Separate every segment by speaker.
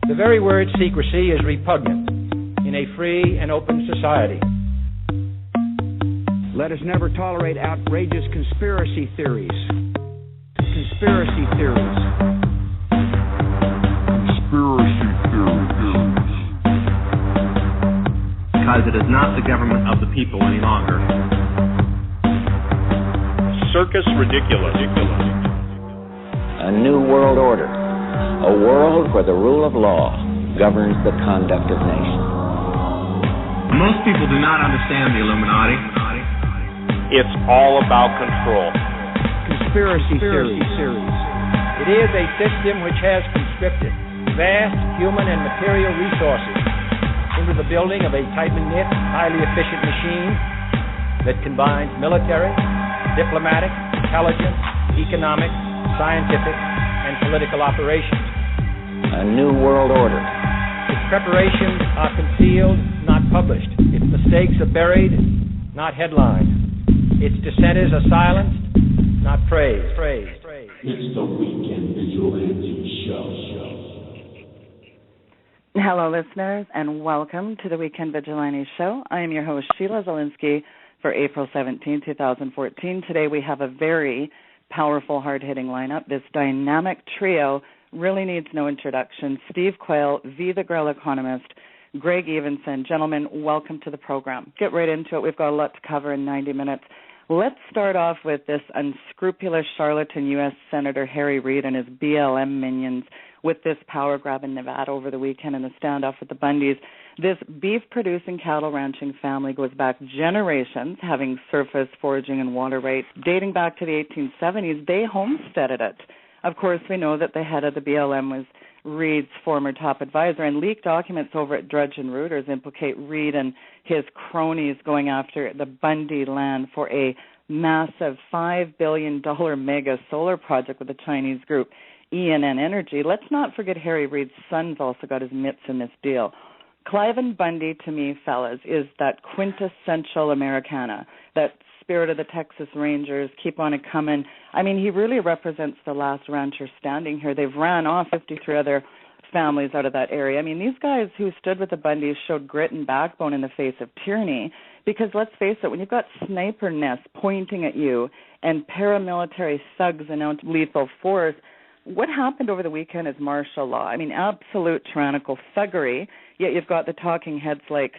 Speaker 1: The very word secrecy is repugnant in a free and open society.
Speaker 2: Let us never tolerate outrageous conspiracy theories. Conspiracy theories.
Speaker 3: Conspiracy theories.
Speaker 4: Because it is not the government of the people any longer.
Speaker 5: Circus ridiculous.
Speaker 6: A new world order. A world where the rule of law governs the conduct of nations.
Speaker 4: Most people do not understand the Illuminati.
Speaker 5: It's all about control.
Speaker 2: Conspiracy theories.
Speaker 1: It is a system which has conscripted vast human and material resources into the building of a tightly knit, highly efficient machine that combines military, diplomatic, intelligence, economic, scientific, and political operations.
Speaker 6: A new world order.
Speaker 1: Its preparations are concealed, not published. Its mistakes are buried, not headlined. Its dissenters are silenced, not praised.
Speaker 7: It's the Weekend Vigilante Show.
Speaker 8: Hello, listeners, and welcome to the Weekend Vigilante Show. I am your host, Sheila Zielinski, for April 17, 2014. Today we have a very powerful, hard-hitting lineup. This dynamic trio really needs no introduction. Steve Quayle, the Grill economist, Greg Evensen. Gentlemen, welcome to the program. Get right into it. We've got a lot to cover in 90 minutes. Let's start off with this unscrupulous charlatan U.S. Senator Harry Reid and his BLM minions with this power grab in Nevada over the weekend and the standoff with the Bundys. This beef-producing cattle ranching family goes back generations, having surface, foraging, and water rights. Dating back to the 1870s, they homesteaded it. Of course, we know that the head of the BLM was Reid's former top advisor, and leaked documents over at Drudge and Reuters implicate Reid and his cronies going after the Bundy land for a massive $5 billion mega solar project with the Chinese group ENN Energy. Let's not forget Harry Reid's son's also got his mitts in this deal. Cliven Bundy, to me, fellas, is that quintessential Americana, that spirit of the Texas Rangers, keep on it coming. I mean, he really represents the last rancher standing here. They've ran off 53 other families out of that area. I mean, these guys who stood with the Bundys showed grit and backbone in the face of tyranny, because let's face it, when you've got sniper nests pointing at you and paramilitary thugs announce lethal force, what happened over the weekend is martial law. I mean, absolute tyrannical thuggery, yet you've got the talking heads like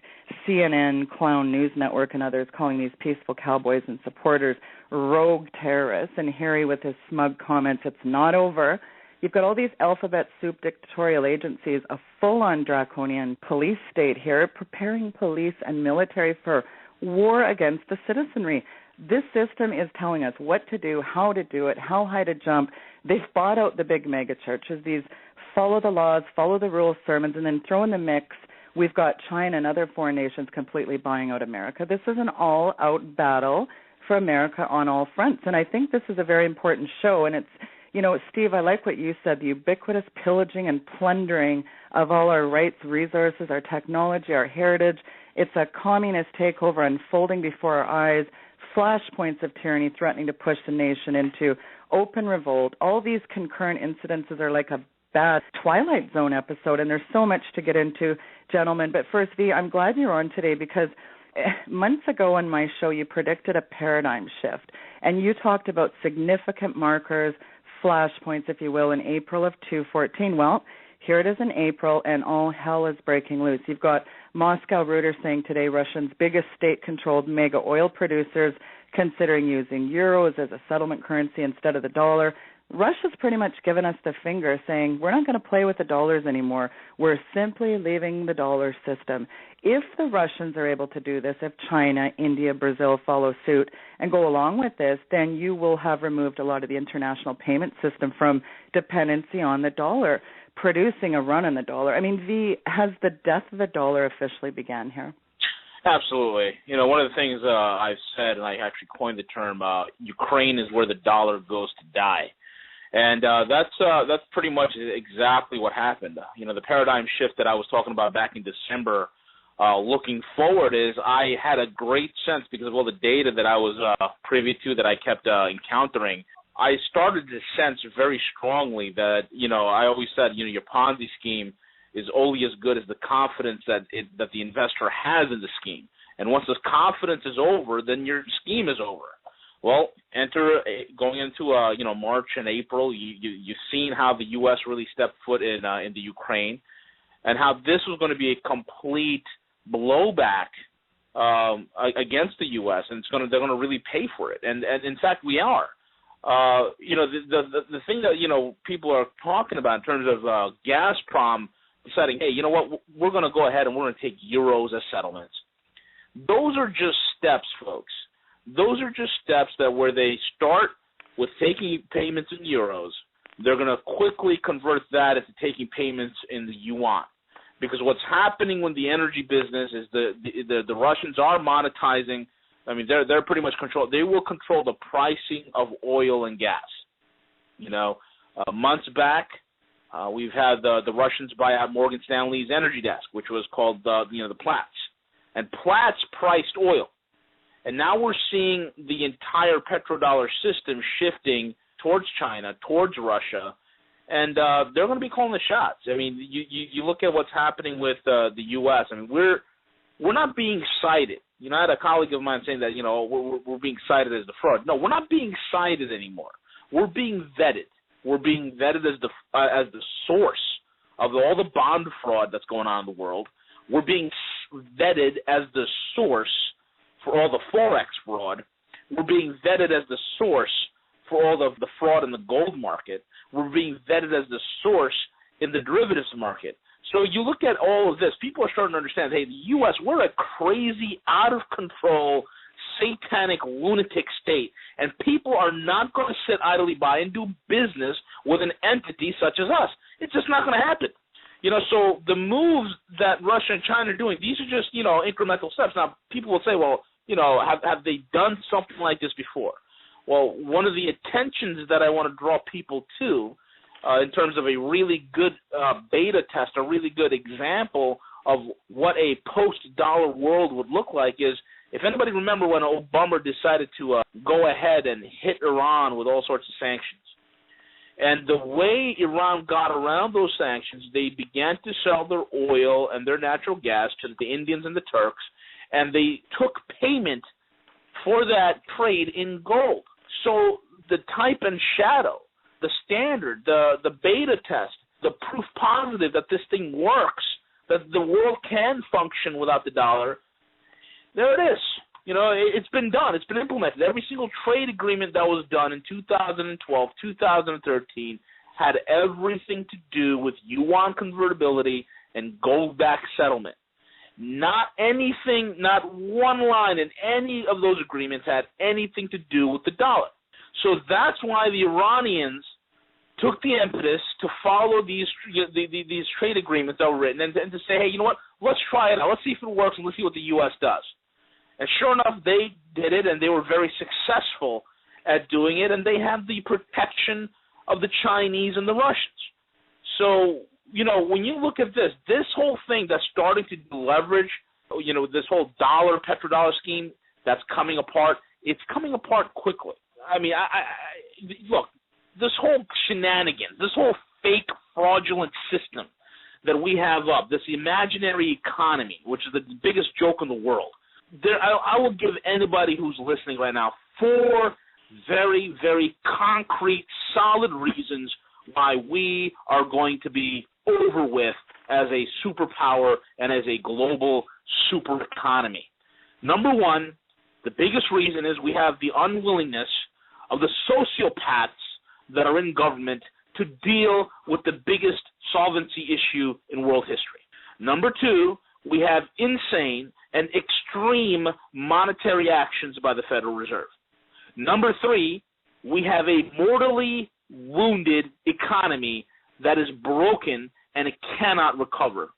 Speaker 8: CNN, Clown News Network, and others calling these peaceful cowboys and supporters rogue terrorists, and Harry with his smug comments, it's not over. You've got all these alphabet soup dictatorial agencies, a full-on draconian police state here, preparing police and military for war against the citizenry. This system is telling us what to do, how to do it, how high to jump. They've bought out the big mega churches, these follow the laws, follow the rules sermons, and then throw in the mix, we've got China and other foreign nations completely buying out America. This is an all-out battle for America on all fronts, and I think this is a very important show, and it's, you know, Steve, I like what you said, the ubiquitous pillaging and plundering of all our rights, resources, our technology, our heritage. It's a communist takeover unfolding before our eyes, flashpoints of tyranny threatening to push the nation into open revolt. All these concurrent incidences are like a bad Twilight Zone episode, and there's so much to get into, gentlemen. But first, V, I'm glad you're on today, because months ago on my show you predicted a paradigm shift, and you talked about significant markers, flashpoints, if you will, in April of 2014. Well, here it is in April, and all hell is breaking loose. You've got Moscow Reuters saying today Russia's biggest state-controlled mega oil producers considering using euros as a settlement currency instead of the dollar. Russia's pretty much given us the finger, saying we're not going to play with the dollars anymore. We're simply leaving the dollar system. If the Russians are able to do this, if China, India, Brazil follow suit and go along with this, then you will have removed a lot of the international payment system from dependency on the dollar, producing a run on the dollar. I mean, V, has the death of the dollar officially began here?
Speaker 5: Absolutely. You know, one of the things I've said, and I actually coined the term, Ukraine is where the dollar goes to die. And that's pretty much exactly what happened. You know, the paradigm shift that I was talking about back in December, looking forward, is I had a great sense, because of all the data that I was privy to that I kept encountering. I started to sense very strongly that, you know, I always said, you know, your Ponzi scheme is only as good as the confidence that the investor has in the scheme. And once this confidence is over, then your scheme is over. Well, going into March and April, you've seen how the U.S. really stepped foot in the Ukraine, and how this was going to be a complete blowback against the U.S. and they're going to really pay for it. And in fact, we are. The thing that people are talking about in terms of Gazprom deciding, hey, you know what, we're going to go ahead and we're going to take euros as settlements. Those are just steps, folks. Those are just steps where they start with taking payments in euros. They're going to quickly convert that into taking payments in the yuan. Because what's happening with the energy business is the Russians are monetizing. I mean, they're pretty much control. They will control the pricing of oil and gas. Months back, we've had the Russians buy out Morgan Stanley's energy desk, which was called the Platts, and Platts priced oil. And now we're seeing the entire petrodollar system shifting towards China, towards Russia, and they're going to be calling the shots. I mean, you look at what's happening with the U.S. I mean, we're not being cited. I had a colleague of mine saying that we're being cited as the fraud. No, we're not being cited anymore. We're being vetted. We're being vetted as the source of all the bond fraud that's going on in the world. We're being vetted as the source for all the Forex fraud. We're being vetted as the source for all the fraud in the gold market. We're being vetted as the source in the derivatives market. So you look at all of this, people are starting to understand, hey, the U.S., we're a crazy, out-of-control, satanic, lunatic state, and people are not going to sit idly by and do business with an entity such as us. It's just not going to happen. So the moves that Russia and China are doing, these are just, incremental steps. Now, people will say, well, have they done something like this before? Well, one of the attentions that I want to draw people to in terms of a really good beta test, a really good example of what a post-dollar world would look like is, if anybody remember when Obama decided to go ahead and hit Iran with all sorts of sanctions. And the way Iran got around those sanctions, they began to sell their oil and their natural gas to the Indians and the Turks, and they took payment for that trade in gold. So the type and shadow, the standard, the beta test, the proof positive that this thing works, that the world can function without the dollar, there it is. It's been done. It's been implemented. Every single trade agreement that was done in 2012, 2013 had everything to do with yuan convertibility and gold-backed settlement. Not anything, not one line in any of those agreements had anything to do with the dollar. So that's why the Iranians took the impetus to follow these trade agreements that were written and to say, hey, you know what, let's try it out. Let's see if it works and let's see what the U.S. does. And sure enough, they did it, and they were very successful at doing it, and they have the protection of the Chinese and the Russians. So, when you look at this whole thing that's starting to leverage, this whole petrodollar scheme that's coming apart, it's coming apart quickly. I mean, look, this whole shenanigans, this whole fake fraudulent system that we have up, this imaginary economy, which is the biggest joke in the world, I will give anybody who's listening right now 4 very, very concrete, solid reasons why we are going to be over with as a superpower and as a global super economy. Number one, the biggest reason is we have the unwillingness of the sociopaths that are in government to deal with the biggest solvency issue in world history. Number two, we have insane and extreme monetary actions by the Federal Reserve. Number three, we have a mortally wounded economy that is broken and it cannot recover.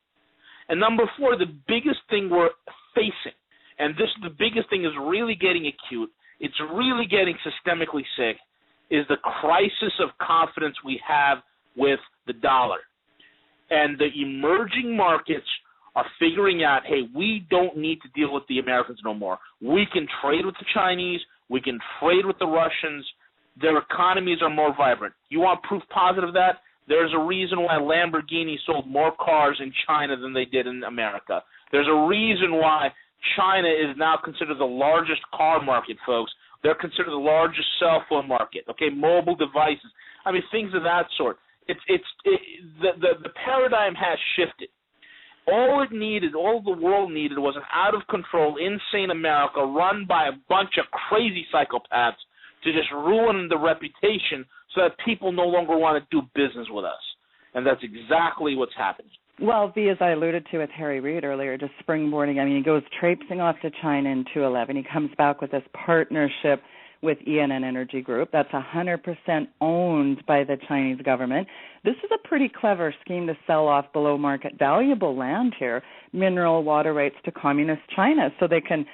Speaker 5: And number four, the biggest thing we're facing, and the biggest thing is really getting acute, it's really getting systemically sick, is the crisis of confidence we have with the dollar. And the emerging markets are figuring out, hey, we don't need to deal with the Americans no more. We can trade with the Chinese. We can trade with the Russians. Their economies are more vibrant. You want proof positive of that? There's a reason why Lamborghini sold more cars in China than they did in America. There's a reason why China is now considered the largest car market, folks. They're considered the largest cell phone market, okay, mobile devices. I mean, things of that sort. The paradigm has shifted. All the world needed was an out-of-control, insane America run by a bunch of crazy psychopaths to just ruin the reputation so that people no longer want to do business with us. And that's exactly what's happening.
Speaker 8: Well, V, as I alluded to with Harry Reid earlier, just springboarding, I mean, he goes traipsing off to China in 2011. He comes back with this partnership with ENN Energy Group. That's 100% owned by the Chinese government. This is a pretty clever scheme to sell off below market valuable land here, mineral water rights to communist China, so they can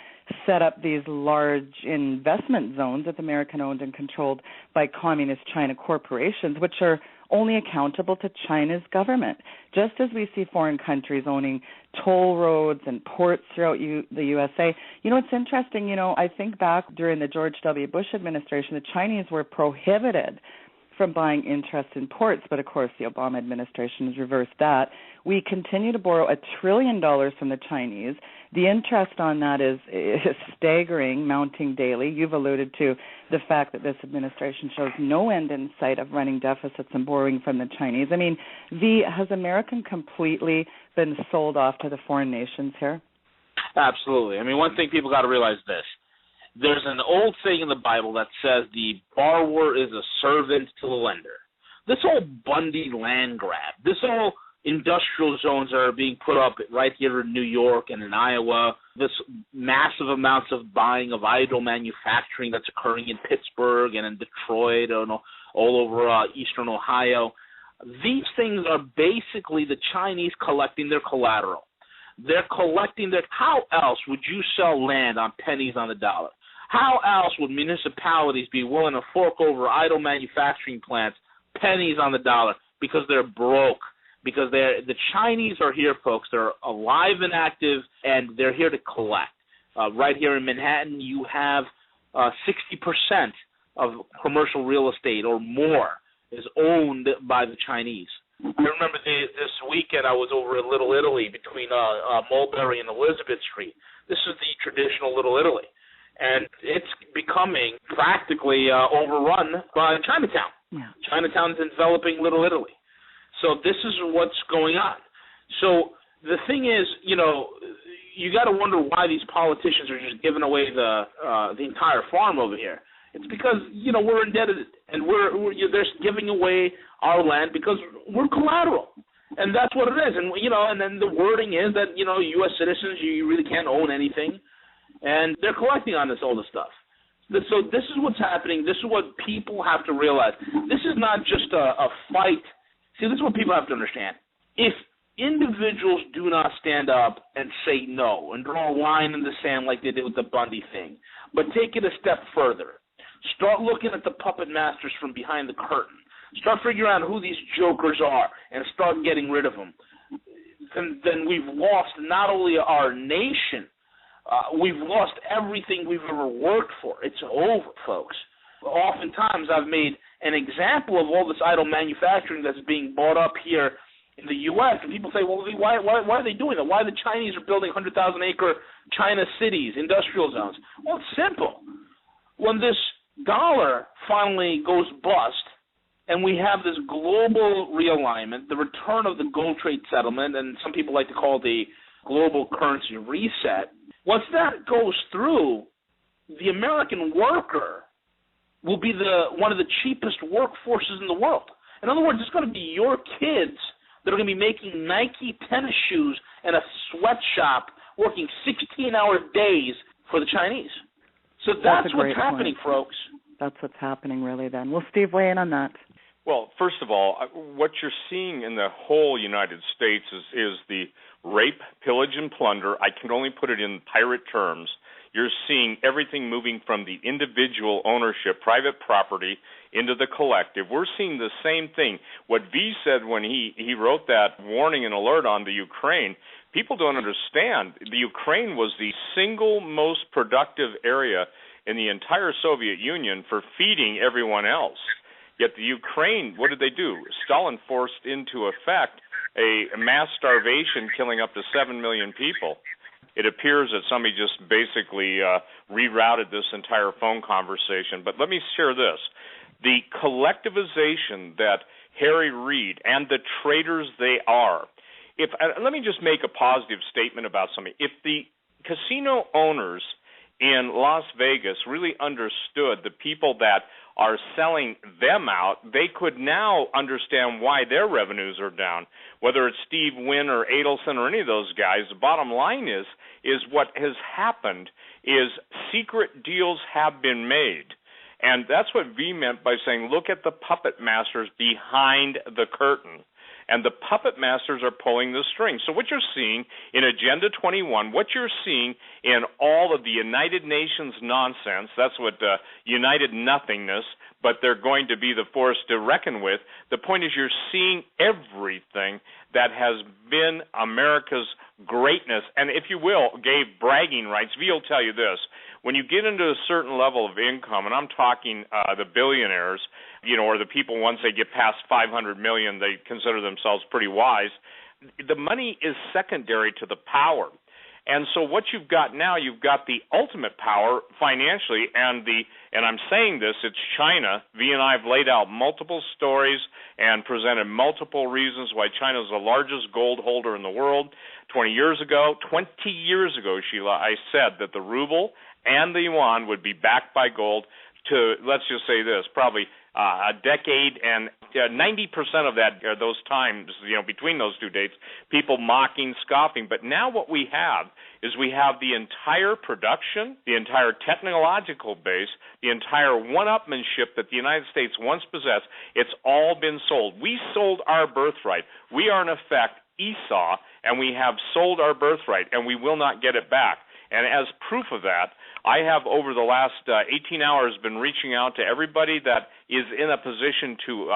Speaker 8: set up these large investment zones that's American-owned and controlled by communist China corporations, which are only accountable to China's government. Just as we see foreign countries owning toll roads and ports throughout the USA. You know, it's interesting, I think back during the George W. Bush administration, the Chinese were prohibited from buying interest in ports, but of course the Obama administration has reversed that. We continue to borrow $1 trillion from the Chinese. The interest on that is staggering, mounting daily. You've alluded to the fact that this administration shows no end in sight of running deficits and borrowing from the Chinese. I mean, V, has America completely been sold off to the foreign nations here?
Speaker 5: Absolutely. I mean, one thing people got to realize this. There's an old saying in the Bible that says the borrower is a servant to the lender. This whole Bundy land grab, this whole industrial zones that are being put up right here in New York and in Iowa, this massive amounts of buying of idle manufacturing that's occurring in Pittsburgh and in Detroit and all over eastern Ohio, these things are basically the Chinese collecting their collateral. They're collecting how else would you sell land on pennies on the dollar? How else would municipalities be willing to fork over idle manufacturing plants pennies on the dollar? Because they're broke. Because the Chinese are here, folks. They're alive and active, and they're here to collect. Right here in Manhattan, you have 60% of commercial real estate or more is owned by the Chinese. I remember this weekend I was over in Little Italy between Mulberry and Elizabeth Street. This is the traditional Little Italy. And it's becoming practically overrun by Chinatown. Yeah. Chinatown is enveloping Little Italy. So this is what's going on. So the thing is, you got to wonder why these politicians are just giving away the entire farm over here. It's because, we're indebted, and they're giving away our land because we're collateral. And that's what it is. And, and then the wording is that, U.S. citizens, you really can't own anything. And they're collecting on all this stuff. So this is what's happening. This is what people have to realize. This is not just a fight. See, this is what people have to understand. If individuals do not stand up and say no and draw a line in the sand like they did with the Bundy thing, but take it a step further, start looking at the puppet masters from behind the curtain, start figuring out who these jokers are, and start getting rid of them, then we've lost not only our nation, we've lost everything we've ever worked for. It's over, folks. Oftentimes I've made an example of all this idle manufacturing that's being bought up here in the U.S., and people say, well, why are they doing that? Why the Chinese are building 100,000-acre China cities, industrial zones? Well, it's simple. When this dollar finally goes bust and we have this global realignment, the return of the gold trade settlement, and some people like to call it the global currency reset, once that goes through, the American worker will be one of the cheapest workforces in the world. In other words, it's going to be your kids that are going to be making Nike tennis shoes in a sweatshop working 16-hour days for the Chinese. So that's what's happening, folks.
Speaker 8: That's what's happening, really, then. Well, Steve, weigh in on that.
Speaker 9: Well, first of all, what you're seeing in the whole United States is the rape, pillage, and plunder. I can only put it in pirate terms. You're seeing everything moving from the individual ownership, private property, into the collective. We're seeing the same thing. What V said when he wrote that warning and alert on the Ukraine, people don't understand. The Ukraine was the single most productive area in the entire Soviet Union for feeding everyone else. Yet the Ukraine, what did they do? Stalin forced into effect a mass starvation killing up to 7 million people. It appears that somebody just basically rerouted this entire phone conversation. But let me share this. The collectivization that Harry Reid and the traitors they are, let me just make a positive statement about something. If the casino owners in Las Vegas really understood the people that are selling them out, they could now understand why their revenues are down. Whether it's Steve Wynn or Adelson or any of those guys, the bottom line is what has happened is secret deals have been made. And that's what V meant by saying, look at the puppet masters behind the curtain. And the puppet masters are pulling the strings. So what you're seeing in Agenda 21, what you're seeing in all of the United Nations nonsense, that's what United Nothingness, but they're going to be the force to reckon with. The point is you're seeing everything that has been America's greatness, and if you will, gave bragging rights. V will tell you this. When you get into a certain level of income, and I'm talking the billionaires, or the people once they get past 500 million, they consider themselves pretty wise, the money is secondary to the power. And so what you've got now, you've got the ultimate power financially, and I'm saying this, it's China. V and I have laid out multiple stories and presented multiple reasons why China is the largest gold holder in the world. 20 years ago, Sheila, I said that the ruble and the yuan would be backed by gold to, let's just say this, probably a decade, and 90% of that, those times, between those two dates, people mocking, scoffing. But now what we have is we have the entire production, the entire technological base, the entire one-upmanship that the United States once possessed. It's all been sold. We sold our birthright. We are, in effect, Esau, and we have sold our birthright, and we will not get it back. And as proof of that, I have, over the last 18 hours, been reaching out to everybody that is in a position to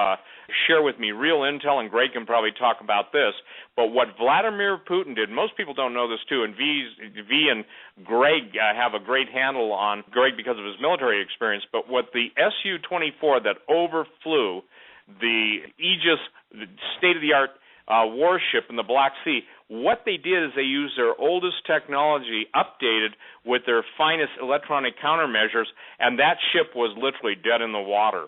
Speaker 9: share with me real intel, and Greg can probably talk about this. But what Vladimir Putin did, most people don't know this too, and V and Greg have a great handle on Greg because of his military experience, but what the Su-24 that overflew the Aegis, the state-of-the-art warship in the Black Sea, what they did is they used their oldest technology updated with their finest electronic countermeasures, and that ship was literally dead in the water.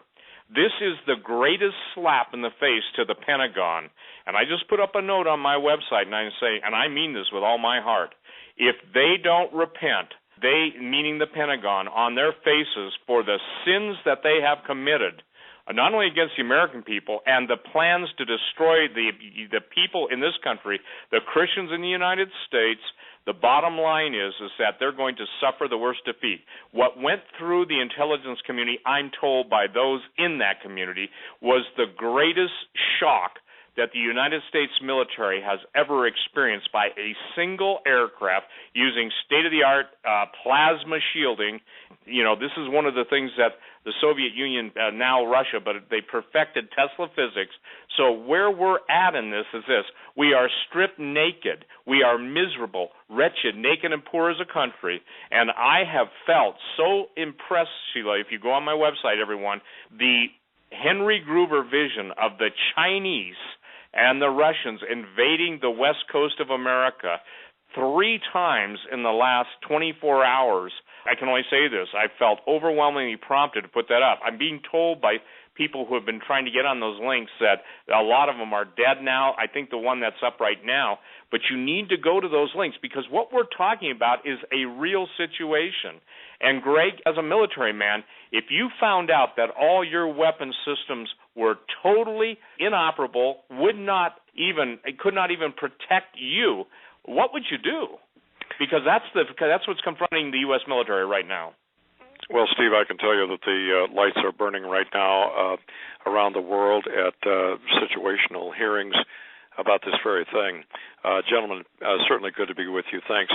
Speaker 9: This is the greatest slap in the face to the Pentagon. And I just put up a note on my website, and I say, and I mean this with all my heart, if they don't repent, they, meaning the Pentagon, on their faces for the sins that they have committed, not only against the American people and the plans to destroy the people in this country, the Christians in the United States, the bottom line is that they're going to suffer the worst defeat. What went through the intelligence community, I'm told by those in that community, was the greatest shock that the United States military has ever experienced by a single aircraft using state-of-the-art plasma shielding. This is one of the things that the Soviet Union, now Russia, but they perfected Tesla physics. So where we're at in this is this. We are stripped naked. We are miserable, wretched, naked, and poor as a country. And I have felt so impressed, Sheila, if you go on my website, everyone, the Henry Gruver vision of the Chinese and the Russians invading the west coast of America 3 times in the last 24 hours. I can only say this. I felt overwhelmingly prompted to put that up. I'm being told by people who have been trying to get on those links that a lot of them are dead now. I think the one that's up right now. But you need to go to those links because what we're talking about is a real situation. And Greg, as a military man, if you found out that all your weapon systems were totally inoperable, could not even protect you, what would you do? Because that's what's confronting the U.S. military right now.
Speaker 10: Well, Steve, I can tell you that the lights are burning right now around the world at situational hearings about this very thing. Gentlemen, certainly good to be with you. Thanks,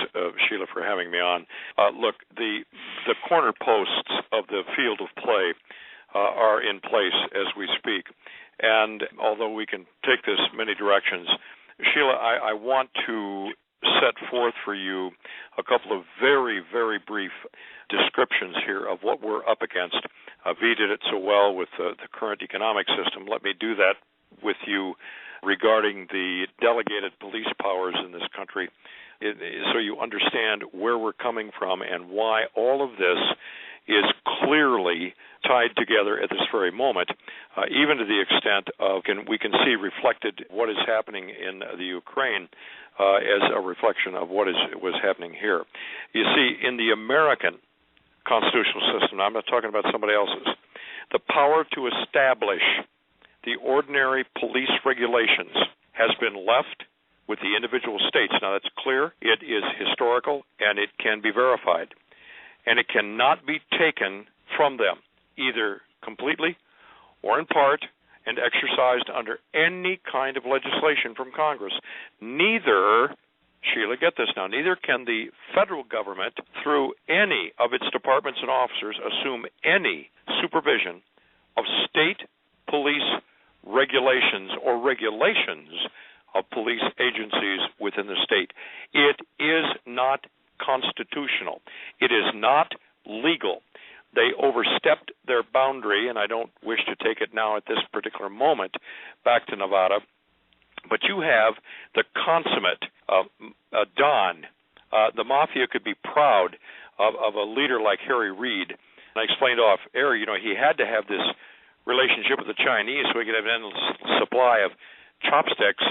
Speaker 10: Sheila, for having me on. Look, the corner posts of the field of play are in place as we speak. And although we can take this many directions, Sheila, I want to set forth for you a couple of very, very brief descriptions here of what we're up against V did it so well with the current economic system. Let me do that with you regarding the delegated police powers in this country, so you understand where we're coming from and why all of this is clearly tied together at this very moment, even to the extent of we can see reflected what is happening in the Ukraine as a reflection of what was happening here. You see, in the American constitutional system, I'm not talking about somebody else's, the power to establish the ordinary police regulations has been left with the individual states. Now, that's clear. It is historical, and it can be verified. And it cannot be taken from them, either completely or in part, and exercised under any kind of legislation from Congress. Neither, Sheila, get this now, neither can the federal government, through any of its departments and officers, assume any supervision of state police regulations or regulations of police agencies within the state. It is not constitutional. It is not legal. They overstepped their boundary, and I don't wish to take it now at this particular moment back to Nevada, but you have the consummate Don. The mafia could be proud of a leader like Harry Reid. And I explained off air, he had to have this relationship with the Chinese so he could have an endless supply of chopsticks,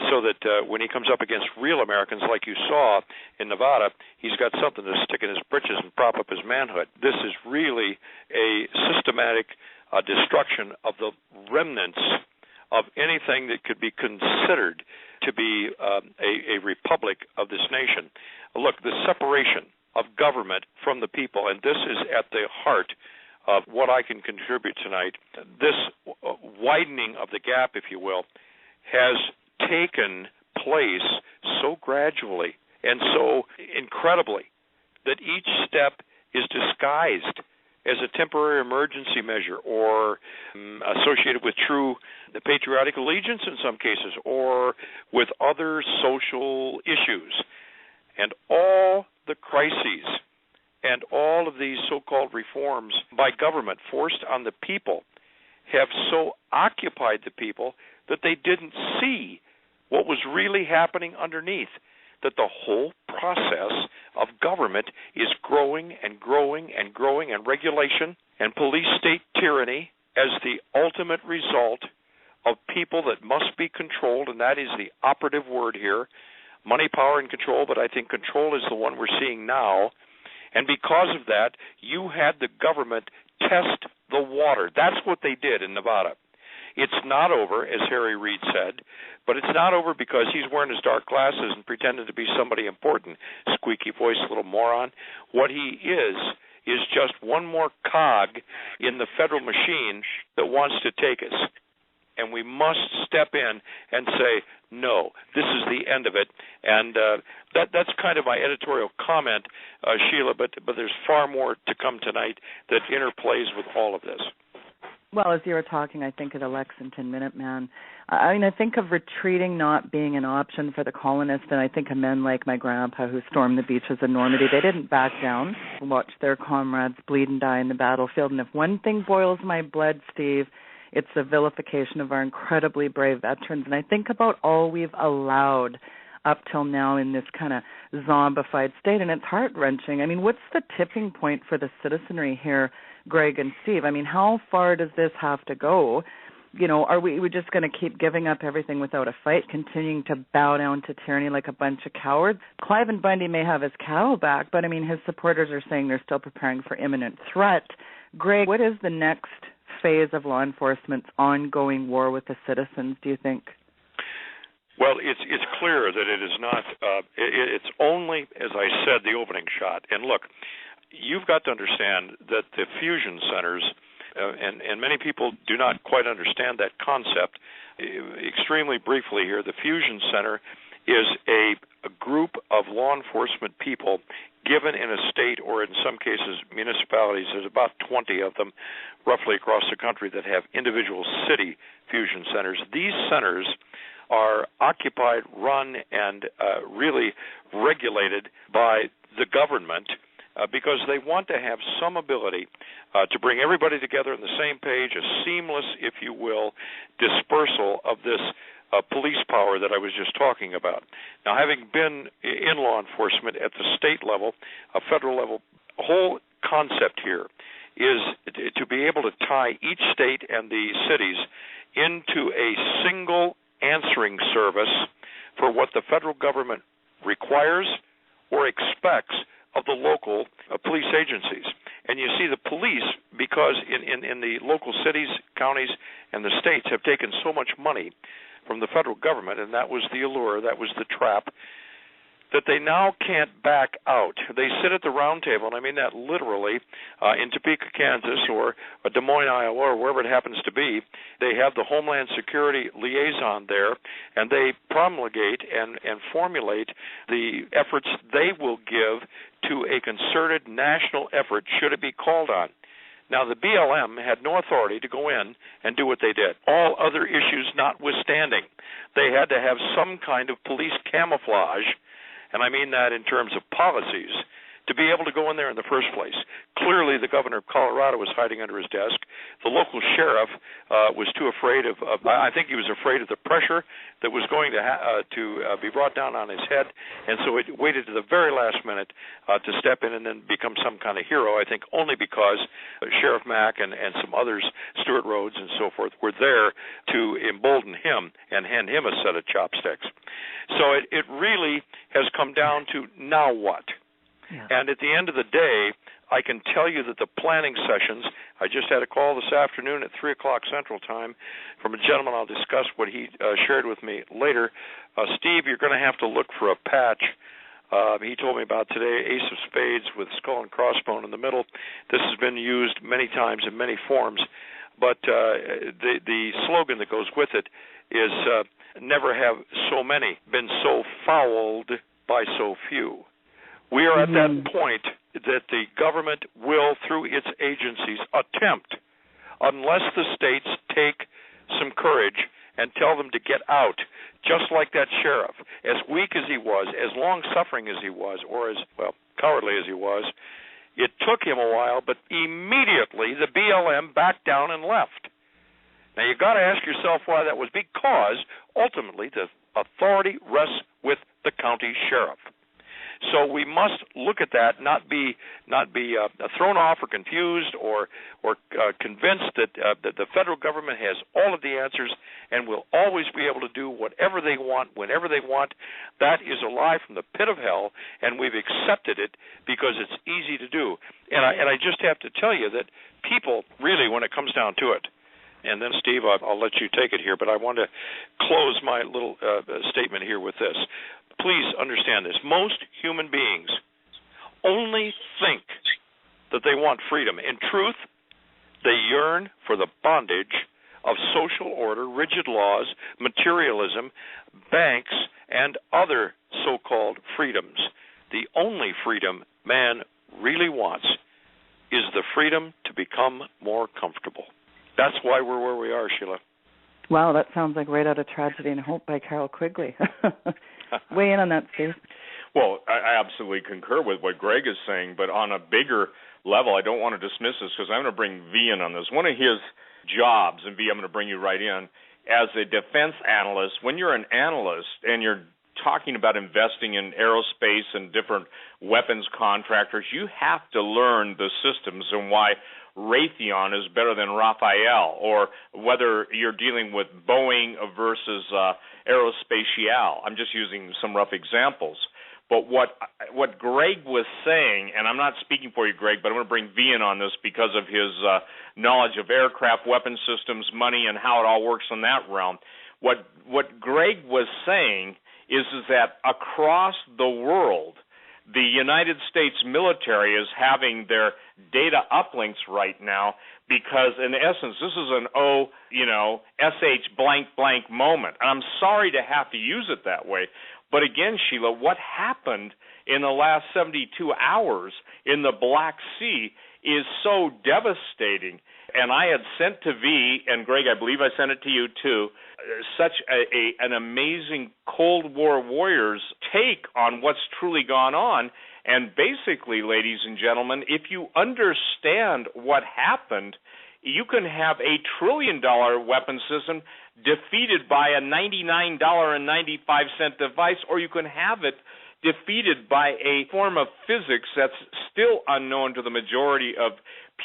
Speaker 10: so that when he comes up against real Americans like you saw in Nevada, he's got something to stick in his britches and prop up his manhood. This is really a systematic destruction of the remnants of anything that could be considered to be a republic of this nation. Look, the separation of government from the people, and this is at the heart of what I can contribute tonight. This widening of the gap, if you will, has taken place so gradually and so incredibly that each step is disguised as a temporary emergency measure or associated with true patriotic allegiance in some cases or with other social issues. And all the crises and all of these so-called reforms by government forced on the people have so occupied the people that they didn't see what was really happening underneath, that the whole process of government is growing and growing and growing, and regulation and police-state tyranny as the ultimate result of people that must be controlled, and that is the operative word here, money, power, and control, but I think control is the one we're seeing now. And because of that, you had the government test the water. That's what they did in Nevada. It's not over, as Harry Reid said, but it's not over because he's wearing his dark glasses and pretending to be somebody important, squeaky voice little moron. What he is just one more cog in the federal machine that wants to take us. And we must step in and say, no, this is the end of it. And that's kind of my editorial comment, Sheila, but there's far more to come tonight that interplays with all of this.
Speaker 8: Well, as you were talking, I think of the Lexington Minuteman. I think of retreating not being an option for the colonists, and I think of men like my grandpa who stormed the beaches of Normandy. They didn't back down, watch their comrades bleed and die in the battlefield. And if one thing boils my blood, Steve, it's the vilification of our incredibly brave veterans. And I think about all we've allowed up till now in this kind of zombified state, and it's heart-wrenching. I mean, what's the tipping point for the citizenry here, Greg and Steve? I mean, how far does this have to go? Are we just going to keep giving up everything without a fight, continuing to bow down to tyranny like a bunch of cowards? Cliven Bundy may have his cow back, but, his supporters are saying they're still preparing for imminent threat. Greg, what is the next phase of law enforcement's ongoing war with the citizens, do you think?
Speaker 10: Well, it's clear that it is not, it's only, as I said, the opening shot. And look, you've got to understand that the fusion centers, and many people do not quite understand that concept. Extremely briefly here, the fusion center is a group of law enforcement people given in a state or in some cases municipalities. There's about 20 of them roughly across the country that have individual city fusion centers. These centers are occupied, run, and really regulated by the government because they want to have some ability to bring everybody together on the same page, a seamless, if you will, dispersal of this police power that I was just talking about. Now, having been in law enforcement at the state level, a federal level, the whole concept here is to be able to tie each state and the cities into a single answering service for what the federal government requires or expects of the local police agencies. And you see the police, because in the local cities, counties, and the states have taken so much money from the federal government, and that was the allure, that was the trap, that they now can't back out. They sit at the round table, and I mean that literally, in Topeka, Kansas, or Des Moines, Iowa, or wherever it happens to be. They have the Homeland Security liaison there, and they promulgate and formulate the efforts they will give to a concerted national effort should it be called on. Now, the BLM had no authority to go in and do what they did, all other issues notwithstanding. They had to have some kind of police camouflage, and I mean that in terms of policies, to be able to go in there in the first place. Clearly, the governor of Colorado was hiding under his desk. The local sheriff was too afraid of I think he was afraid of the pressure that was going to be brought down on his head, and so it waited to the very last minute to step in and then become some kind of hero, I think only because Sheriff Mack and some others, Stuart Rhodes and so forth, were there to embolden him and hand him a set of chopsticks. So it really has come down to now what? Yeah. And at the end of the day, I can tell you that the planning sessions, I just had a call this afternoon at 3 o'clock Central Time from a gentleman. I'll discuss what he shared with me later. Steve, you're going to have to look for a patch. He told me about today, Ace of Spades with skull and crossbone in the middle. This has been used many times in many forms, but the slogan that goes with it is never have so many been so fouled by so few. We are at that point that the government will, through its agencies, attempt, unless the states take some courage and tell them to get out, just like that sheriff, as weak as he was, as long-suffering as he was, or as, well, cowardly as he was, it took him a while, but immediately the BLM backed down and left. Now, you've got to ask yourself why that was, because ultimately the authority rests with the county sheriff. So we must look at that, not be thrown off or confused or convinced that the federal government has all of the answers and will always be able to do whatever they want, whenever they want. That is a lie from the pit of hell, and we've accepted it because it's easy to do. And I just have to tell you that people really, when it comes down to it, and then, Steve, I'll let you take it here, but I want to close my little statement here with this. Please understand this. Most human beings only think that they want freedom. In truth, they yearn for the bondage of social order, rigid laws, materialism, banks, and other so-called freedoms. The only freedom man really wants is the freedom to become more comfortable. That's why we're where we are, Sheila.
Speaker 8: Wow, that sounds like Right Out of Tragedy and Hope by Carol Quigley. Weigh in on that, Steve.
Speaker 9: Well, I absolutely concur with what Greg is saying, but on a bigger level, I don't want to dismiss this because I'm going to bring V in on this. One of his jobs, and V, I'm going to bring you right in, as a defense analyst, when you're an analyst and you're talking about investing in aerospace and different weapons contractors, you have to learn the systems and why Raytheon is better than Rafael, or whether you're dealing with Boeing versus Aerospatiale. I'm just using some rough examples. But what Greg was saying, and I'm not speaking for you, Greg, but I'm going to bring V in on this because of his knowledge of aircraft, weapon systems, money, and how it all works in that realm. What Greg was saying is that across the world, the United States military is having their data uplinks right now because, in essence, this is an SH blank blank moment. And I'm sorry to have to use it that way. But again, Sheila, what happened in the last 72 hours in the Black Sea is so devastating. And I had sent to V, and Greg, I believe I sent it to you too, such an amazing Cold War warriors take on what's truly gone on. And basically, ladies and gentlemen, if you understand what happened, you can have $1 trillion weapon system defeated by a $99.95 device, or you can have it defeated by a form of physics that's still unknown to the majority of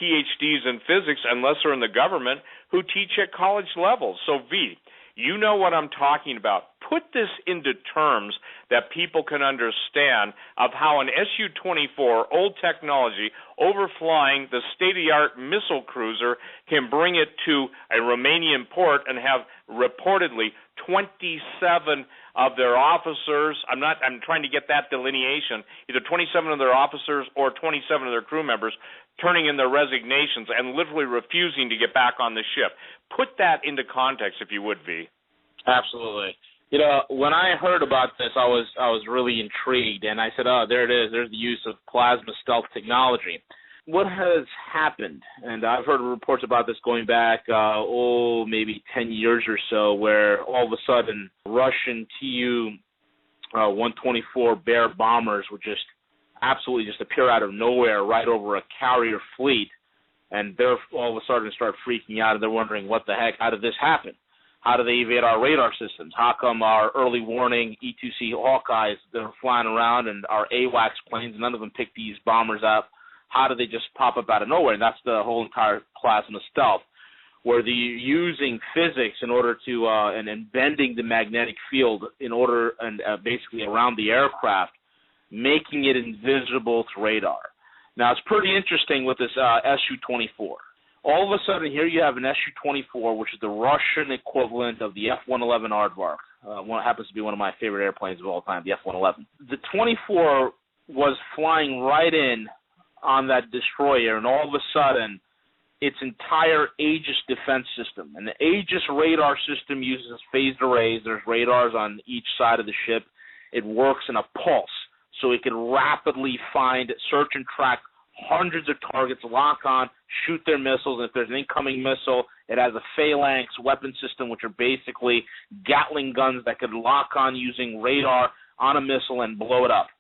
Speaker 9: PhDs in physics, unless they're in the government, who teach at college levels. So, V, you know what I'm talking about. Put this into terms that people can understand of how an Su-24, old technology, overflying the state-of-the-art missile cruiser can bring it to a Romanian port and have reportedly 27 of their officers, I'm trying to get that delineation, either 27 of their officers or 27 of their crew members turning in their resignations and literally refusing to get back on the ship. Put that into context, if you would, V.
Speaker 5: Absolutely. You know, when I heard about this, I was really intrigued, and I said, oh, there it is. There's the use of plasma stealth technology. What has happened, and I've heard reports about this going back, maybe 10 years or so, where all of a sudden Russian Tu-124 Bear bombers would just absolutely just appear out of nowhere right over a carrier fleet, and they're all of a sudden start freaking out, and they're wondering, what the heck, how did this happen? How do they evade our radar systems? How come our early warning E-2C Hawkeyes that are flying around and our AWACS planes, none of them pick these bombers up? How do they just pop up out of nowhere? And that's the whole entire plasma stealth, where they're using physics in order to and bending the magnetic field in order and basically around the aircraft, making it invisible to radar. Now, it's pretty interesting with this Su-24. All of a sudden, here you have an Su-24, which is the Russian equivalent of the F-111 Aardvark. One happens to be one of my favorite airplanes of all time, the F-111. The 24 was flying right in on that destroyer, and all of a sudden, its entire Aegis defense system. And the Aegis radar system uses phased arrays. There's radars on each side of the ship. It works in a pulse, so it can rapidly find, search, and track hundreds of targets, lock on, shoot their missiles, and if there's an incoming missile, it has a phalanx weapon system, which are basically Gatling guns that could lock on using radar on a missile and blow it up.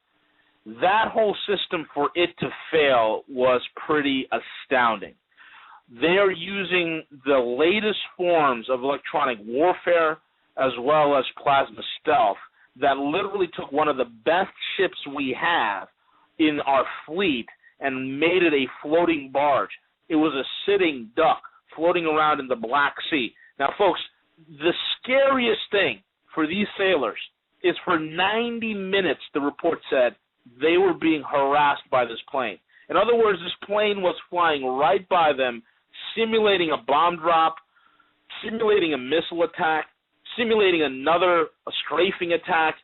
Speaker 5: That whole system, for it to fail, was pretty astounding. They're using the latest forms of electronic warfare as well as plasma stealth that literally took one of the best ships we have in our fleet and made it a floating barge. It was a sitting duck floating around in the Black Sea. Now, folks, the scariest thing for these sailors is for 90 minutes, the report said, they were being harassed by this plane. In other words, this plane was flying right by them, simulating a bomb drop, simulating a missile attack, simulating a strafing attack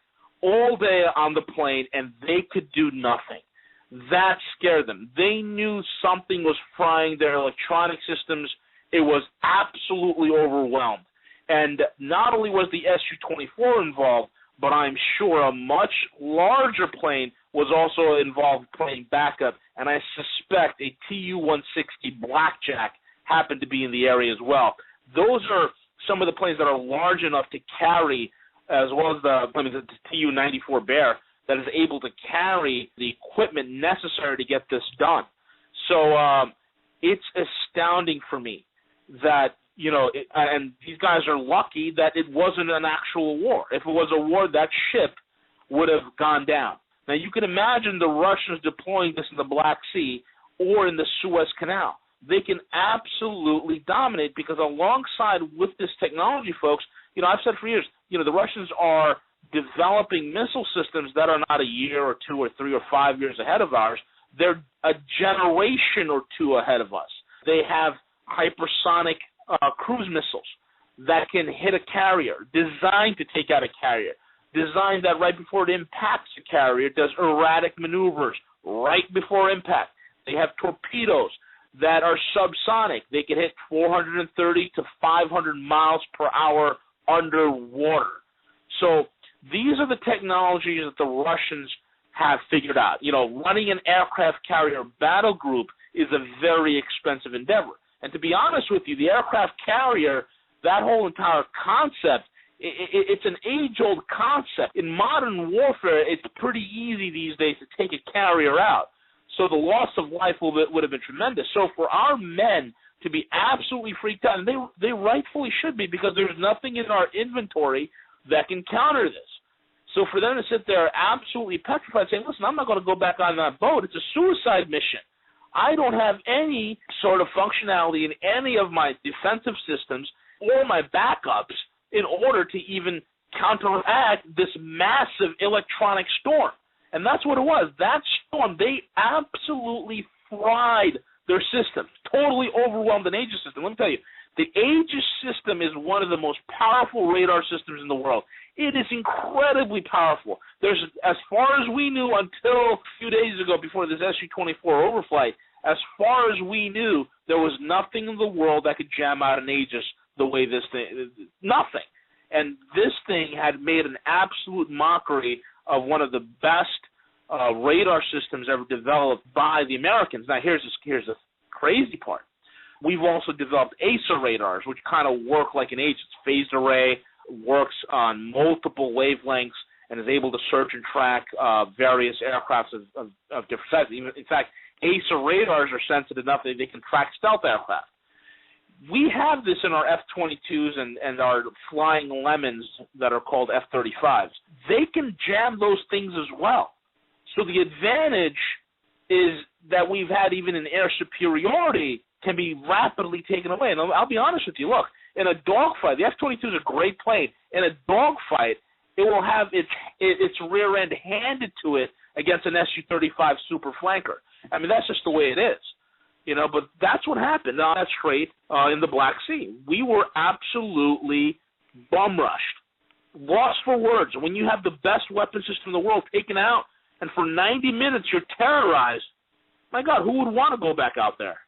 Speaker 5: all day on the plane, and they could do nothing. That scared them. They knew something was frying their electronic systems. It was absolutely overwhelmed. And not only was the Su-24 involved, but I'm sure a much larger plane was also involved playing backup, and I suspect a Tu-160 Blackjack happened to be in the area as well. Those are some of the planes that are large enough to carry, as well as the Tu-94 Bear, that is able to carry the equipment necessary to get this done. So it's astounding for me that, and these guys are lucky that it wasn't an actual war. If it was a war, that ship would have gone down. Now, you can imagine the Russians deploying this in the Black Sea or in the Suez Canal. They can absolutely dominate because alongside with this technology, folks, I've said for years, the Russians are developing missile systems that are not a year or 2 or 3 or 5 years ahead of ours. They're a generation or two ahead of us. They have hypersonic cruise missiles that can hit a carrier, designed to take out a carrier, designed that right before it impacts a carrier, does erratic maneuvers right before impact. They have torpedoes that are subsonic. They can hit 430 to 500 miles per hour underwater. So these are the technologies that the Russians have figured out. Running an aircraft carrier battle group is a very expensive endeavor. And to be honest with you, the aircraft carrier, that whole entire concept It's an age-old concept. In modern warfare, it's pretty easy these days to take a carrier out. So the loss of life would have been tremendous. So for our men to be absolutely freaked out, and they rightfully should be, because there's nothing in our inventory that can counter this. So for them to sit there absolutely petrified, saying, listen, I'm not going to go back on that boat. It's a suicide mission. I don't have any sort of functionality in any of my defensive systems or my backups in order to even counteract this massive electronic storm. And that's what it was. That storm, they absolutely fried their systems, totally overwhelmed an Aegis system. Let me tell you, the Aegis system is one of the most powerful radar systems in the world. It is incredibly powerful. There's, as far as we knew until a few days ago before this Su-24 overflight, as far as we knew, there was nothing in the world that could jam out an Aegis the way this thing, nothing. And this thing had made an absolute mockery of one of the best radar systems ever developed by the Americans. Now, here's the crazy part. We've also developed AESA radars, which kind of work like an Aegis. Phased array, works on multiple wavelengths, and is able to search and track various aircrafts of different sizes. Even, in fact, AESA radars are sensitive enough that they can track stealth aircraft. We have this in our F-22s and our flying lemons that are called F-35s. They can jam those things as well. So the advantage is that we've had even an air superiority can be rapidly taken away. And I'll be honest with you. Look, in a dogfight, the F-22 is a great plane. In a dogfight, it will have its rear end handed to it against an Su-35 super flanker. I mean, that's just the way it is. You know, but that's what happened on that strait in the Black Sea. We were absolutely bum-rushed, lost for words. When you have the best weapon system in the world taken out, and for 90 minutes you're terrorized, my God, who would want to go back out there?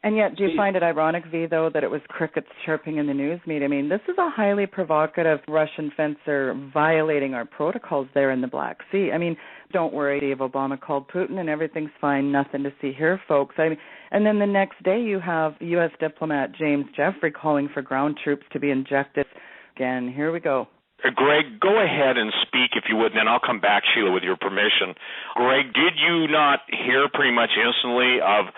Speaker 8: And yet, do you find it ironic, V, though, that it was crickets chirping in the news media? I mean, this is a highly provocative Russian fencer violating our protocols there in the Black Sea. I mean, don't worry, Dave Obama called Putin and everything's fine, nothing to see here, folks. I mean, and then the next day you have U.S. diplomat James Jeffrey calling for ground troops to be injected. Again, here we go.
Speaker 9: Greg, go ahead and speak if you would, and then I'll come back, Sheila, with your permission. Greg, did you not hear pretty much instantly of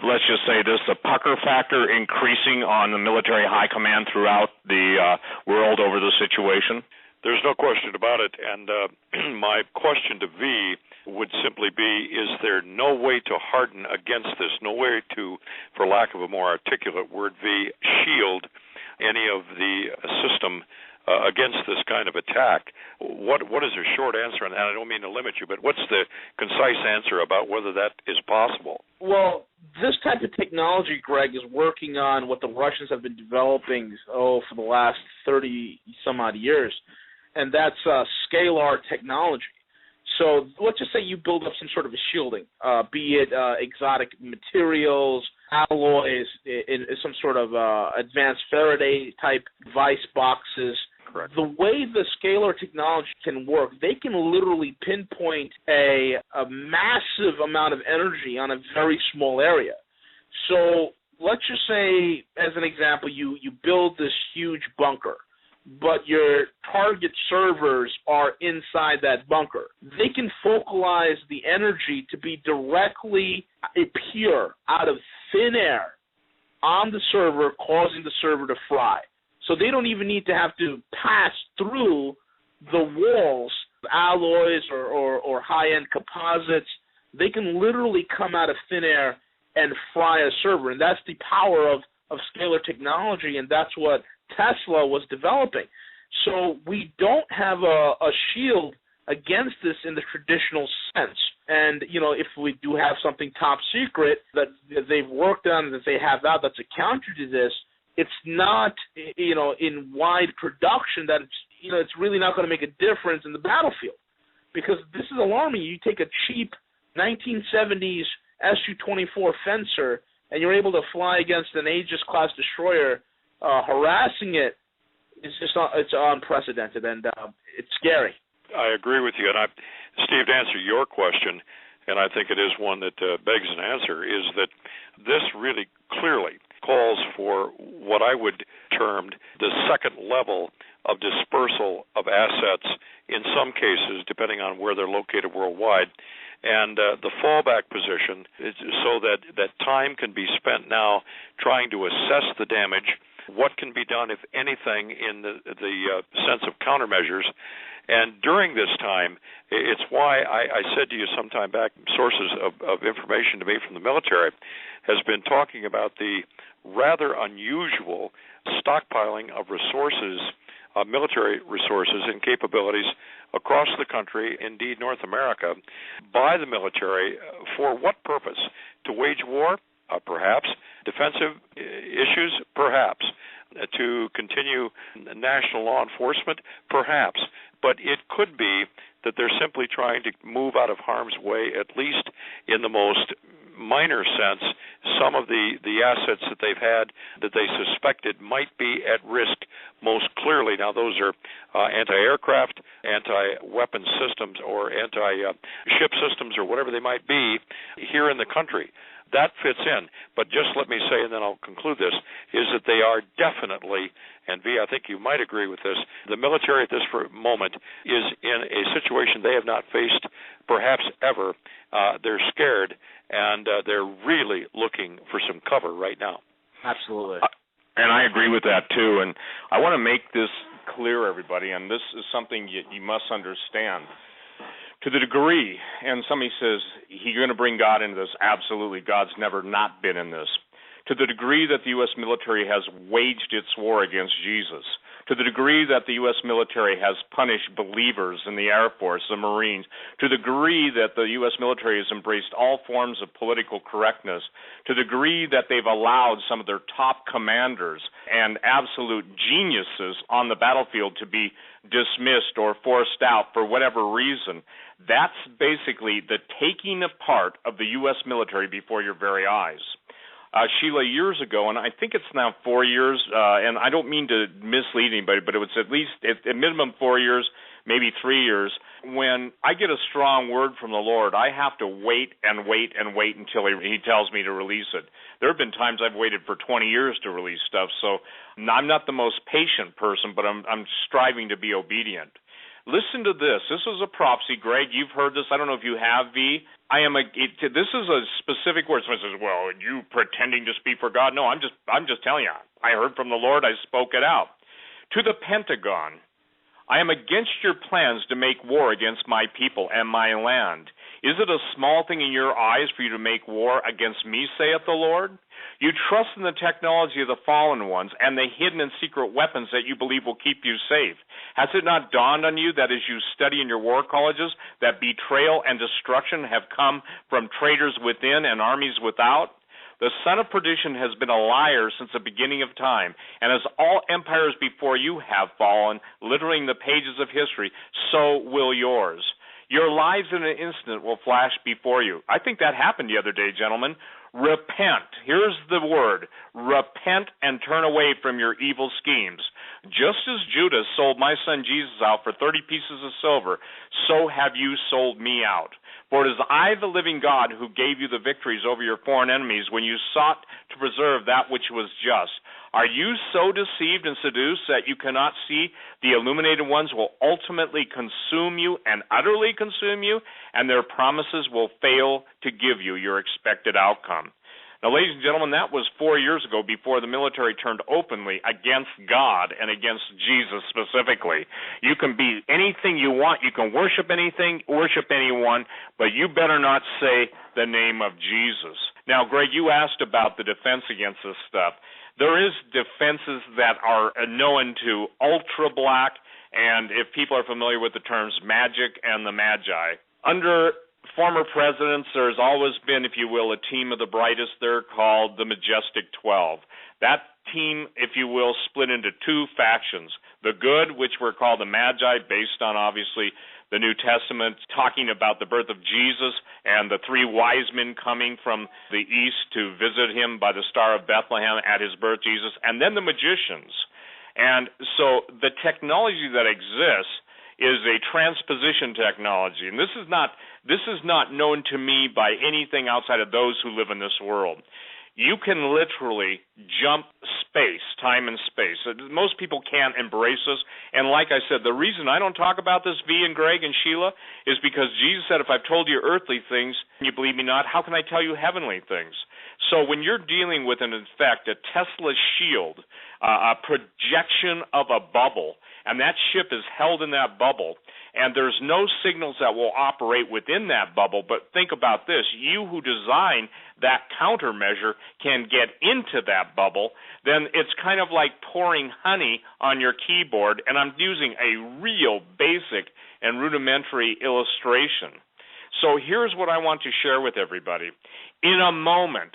Speaker 9: let's just say this, the pucker factor increasing on the military high command throughout the world over the situation?
Speaker 10: There's no question about it, and my question to V would simply be, is there no way to harden against this, no way to, for lack of a more articulate word, V, shield any of the system against this kind of attack? What is your short answer? And I don't mean to limit you, but what's the concise answer about whether that is possible?
Speaker 5: Well, this type of technology, Greg, is working on what the Russians have been developing for the last 30-some-odd years, and that's scalar technology. So let's just say you build up some sort of a shielding, be it exotic materials, alloys, in some sort of advanced Faraday-type vice boxes.
Speaker 10: Correct.
Speaker 5: The way the scalar technology can work, they can literally pinpoint a massive amount of energy on a very small area. So let's just say, as an example, you build this huge bunker, but your target servers are inside that bunker. They can focalize the energy to be directly appear out of thin air on the server, causing the server to fry. So they don't even need to have to pass through the walls, alloys or high-end composites. They can literally come out of thin air and fry a server, and that's the power of scalar technology, and that's what Tesla was developing. So we don't have a shield against this in the traditional sense. And, you know, if we do have something top secret that they've worked on, that they have out that's a counter to this, it's not, you know, in wide production that it's, you know, it's really not going to make a difference in the battlefield. Because this is alarming. You take a cheap 1970s Su-24 fencer and you're able to fly against an Aegis-class destroyer, harassing it. It's just it's unprecedented, and it's scary.
Speaker 10: I agree with you. And Steve, to answer your question, and I think it is one that begs an answer, is that this really clearly calls for what I would term the second level of dispersal of assets in some cases, depending on where they're located worldwide. And the fallback position is so that time can be spent now trying to assess the damage, what can be done, if anything, in the sense of countermeasures. And during this time, it's why I said to you some time back, sources of information to me from the military has been talking about the rather unusual stockpiling of resources, military resources and capabilities across the country, indeed North America, by the military. For what purpose? To wage war? Perhaps. Defensive issues? Perhaps. To continue national law enforcement? Perhaps. But it could be that they're simply trying to move out of harm's way, at least in the most minor sense, some of the assets that they've had that they suspected might be at risk most clearly. Now, those are anti-aircraft, anti-weapon systems, or anti-ship systems, or whatever they might be here in the country. That fits in. But just let me say, and then I'll conclude this, is that they are definitely, and V, I think you might agree with this, the military at this moment is in a situation they have not faced perhaps ever. They're scared, and they're really looking for some cover right now.
Speaker 5: Absolutely.
Speaker 9: And I agree with that, too. And I want to make this clear, everybody, and this is something you must understand. To the degree, and somebody says, you're going to bring God into this, absolutely, God's never not been in this. To the degree that the U.S. military has waged its war against Jesus, to the degree that the U.S. military has punished believers in the Air Force, the Marines, to the degree that the U.S. military has embraced all forms of political correctness, to the degree that they've allowed some of their top commanders and absolute geniuses on the battlefield to be dismissed or forced out for whatever reason, that's basically the taking apart of the U.S. military before your very eyes. Sheila, years ago, and I think it's now 4 years, and I don't mean to mislead anybody, but it was at least at minimum 4 years, maybe 3 years. When I get a strong word from the Lord, I have to wait and wait and wait until he tells me to release it. There have been times I've waited for 20 years to release stuff, so I'm not the most patient person, but I'm striving to be obedient. Listen to this. This is a prophecy. Greg, you've heard this. I don't know if you have, V. This is a specific word. Someone says, well, are you pretending to speak for God? No, I'm just telling you. I heard from the Lord. I spoke it out. To the Pentagon, I am against your plans to make war against my people and my land. Is it a small thing in your eyes for you to make war against me, saith the Lord? You trust in the technology of the fallen ones and the hidden and secret weapons that you believe will keep you safe. Has it not dawned on you that as you study in your war colleges that betrayal and destruction have come from traitors within and armies without? The son of perdition has been a liar since the beginning of time, and as all empires before you have fallen, littering the pages of history, so will yours. Your lives in an instant will flash before you. I think that happened the other day, gentlemen. Repent. Here's the word. Repent and turn away from your evil schemes. Just as Judas sold my son Jesus out for 30 pieces of silver, so have you sold me out. For it is I, the living God, who gave you the victories over your foreign enemies when you sought to preserve that which was just. Are you so deceived and seduced that you cannot see the illuminated ones will ultimately consume you and utterly consume you, and their promises will fail to give you your expected outcome? Now, ladies and gentlemen, that was 4 years ago before the military turned openly against God and against Jesus specifically. You can be anything you want. You can worship anything, worship anyone, but you better not say the name of Jesus. Now, Greg, you asked about the defense against this stuff. There is defenses that are known to ultra black, and if people are familiar with the terms magic and the magi. Under former presidents, there's always been, if you will, a team of the brightest. They're called the Majestic 12. That team, if you will, split into two factions. The good, which were called the Magi, based on, obviously, the New Testament, talking about the birth of Jesus and the three wise men coming from the east to visit him by the Star of Bethlehem at his birth, Jesus, and then the magicians. And so the technology that exists is a transposition technology, and this is not known to me by anything outside of those who live in this world. you can literally jump space, time and space. Most people can't embrace this. And like I said, the reason I don't talk about this, V and Greg and Sheila, is because Jesus said, if I've told you earthly things and you believe me not, how can I tell you heavenly things? So when you're dealing with, in effect, a Tesla shield, a projection of a bubble, and that ship is held in that bubble, and there's no signals that will operate within that bubble, but think about this, you who design that countermeasure can get into that bubble, then it's kind of like pouring honey on your keyboard, and I'm using a real basic and rudimentary illustration. So here's what I want to share with everybody. In a moment,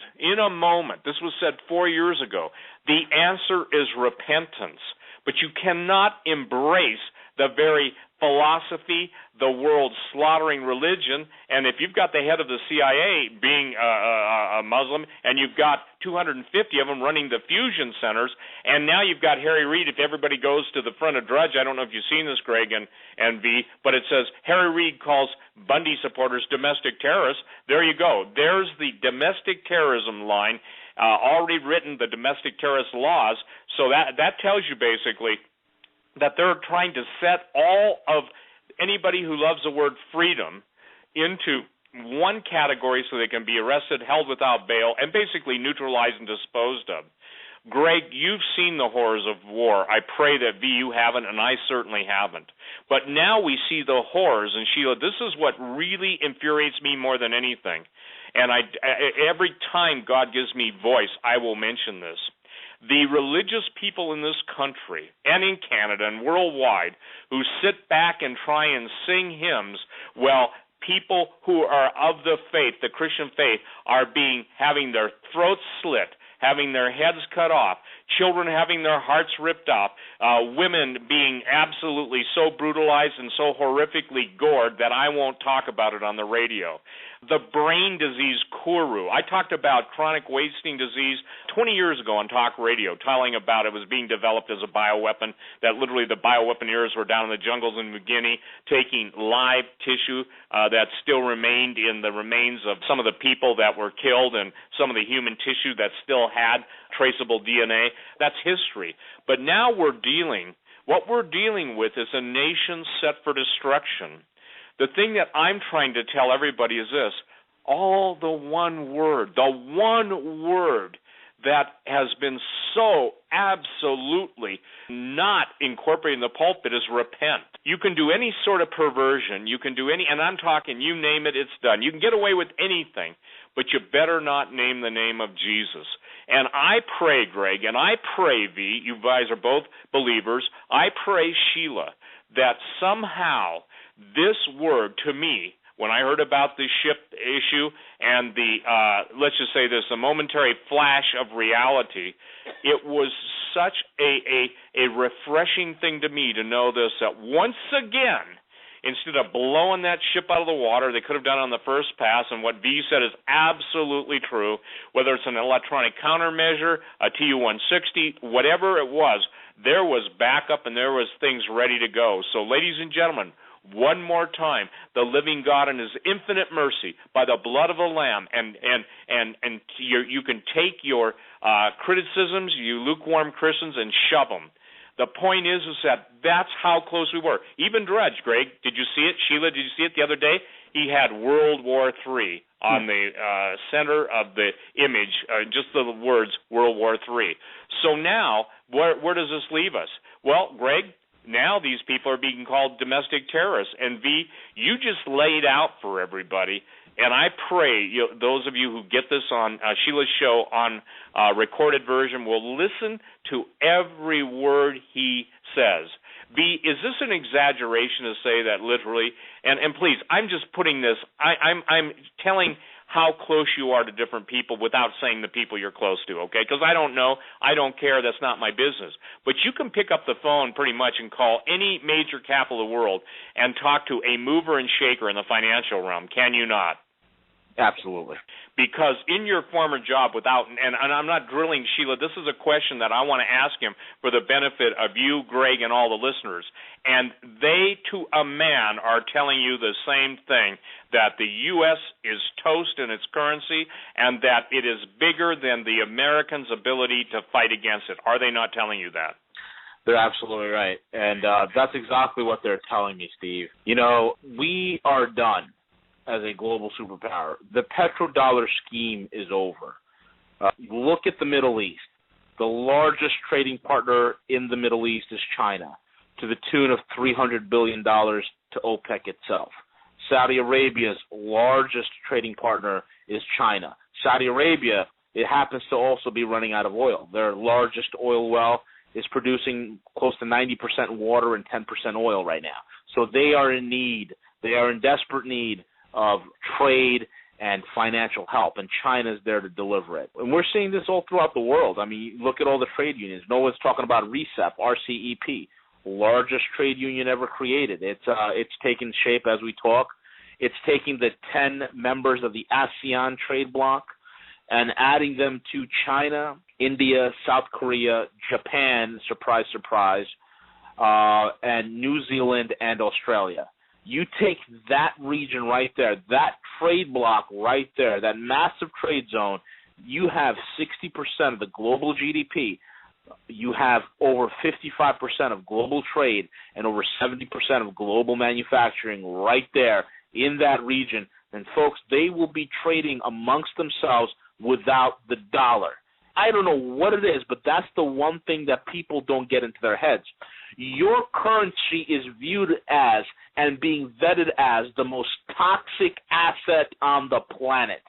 Speaker 9: this was said 4 years ago, the answer is repentance, but you cannot embrace the very philosophy, the world's slaughtering religion, and if you've got the head of the CIA being a Muslim, and you've got 250 of them running the fusion centers, and now you've got Harry Reid, if everybody goes to the front of Drudge, I don't know if you've seen this, Greg and V, but it says Harry Reid calls Bundy supporters domestic terrorists. There you go. There's the domestic terrorism line, already written, the domestic terrorist laws, so that tells you basically that they're trying to set all of anybody who loves the word freedom into one category so they can be arrested, held without bail, and basically neutralized and disposed of. Greg, you've seen the horrors of war. I pray that, V, you haven't, and I certainly haven't. But now we see the horrors, and Sheila, this is what really infuriates me more than anything. And every time God gives me voice, I will mention this. The religious people in this country and in Canada and worldwide who sit back and try and sing hymns, well, people who are of the faith, the Christian faith, are having their throats slit, having their heads cut off, children having their hearts ripped off, women being absolutely so brutalized and so horrifically gored that I won't talk about it on the radio. The brain disease Kuru. I talked about chronic wasting disease 20 years ago on talk radio, telling about it was being developed as a bioweapon, that literally the bioweaponeers were down in the jungles in New Guinea taking live tissue that still remained in the remains of some of the people that were killed and some of the human tissue that still had traceable DNA. That's history. But now what we're dealing with is a nation set for destruction. The thing that I'm trying to tell everybody is this: all the one word that has been so absolutely not incorporated in the pulpit is repent. You can do any sort of perversion, you can do any, and I'm talking, you name it, it's done. You can get away with anything, but you better not name the name of Jesus. And I pray, Greg, and I pray, V, you guys are both believers, I pray, Sheila, that somehow this word, to me, when I heard about the ship issue and the, let's just say this, a momentary flash of reality, it was such a refreshing thing to me to know this, that once again, instead of blowing that ship out of the water, they could have done it on the first pass, and what V said is absolutely true, whether it's an electronic countermeasure, a Tu-160, whatever it was, there was backup and there was things ready to go. So, ladies and gentlemen, one more time, the living God in his infinite mercy, by the blood of the Lamb, and you can take your criticisms, you lukewarm Christians, and shove them. The point is that that's how close we were. Even Drudge, Greg, did you see it? Sheila, did you see it the other day? He had World War III on the center of the image, just the words World War III. So now, where does this leave us? Well, Greg, now these people are being called domestic terrorists. And V, you just laid out for everybody, and I pray those of you who get this on Sheila's show on recorded version will listen to every word he says. V, is this an exaggeration to say that literally? And please, I'm just putting this, I'm telling how close you are to different people without saying the people you're close to, okay? Because I don't know, I don't care, that's not my business. But you can pick up the phone pretty much and call any major capital of the world and talk to a mover and shaker in the financial realm, can you not?
Speaker 5: Absolutely.
Speaker 9: Because in your former job and I'm not drilling Sheila, this is a question that I want to ask him for the benefit of you, Greg, and all the listeners. And they, to a man, are telling you the same thing, that the U.S. is toast in its currency and that it is bigger than the Americans' ability to fight against it. Are they not telling you that?
Speaker 5: They're absolutely right. And that's exactly what they're telling me, Steve. You know, we are done as a global superpower. The petrodollar scheme is over. Look at the Middle East. The largest trading partner in the Middle East is China, to the tune of $300 billion to OPEC itself. Saudi Arabia's largest trading partner is China. Saudi Arabia, it happens to also be running out of oil. Their largest oil well is producing close to 90% water and 10% oil right now. So they are in need. They are in desperate need of trade and financial help, and China's there to deliver it. And we're seeing this all throughout the world. I mean, look at all the trade unions. No one's talking about RCEP, RCEP, largest trade union ever created. It's taking shape as we talk. It's taking the 10 members of the ASEAN trade bloc and adding them to China, India, South Korea, Japan, surprise, surprise, and New Zealand and Australia. You take that region right there, that trade bloc right there, that massive trade zone, you have 60% of the global GDP. You have over 55% of global trade and over 70% of global manufacturing right there in that region. And, folks, they will be trading amongst themselves without the dollar. I don't know what it is, but that's the one thing that people don't get into their heads. Your currency is viewed as and being vetted as the most toxic asset on the planet.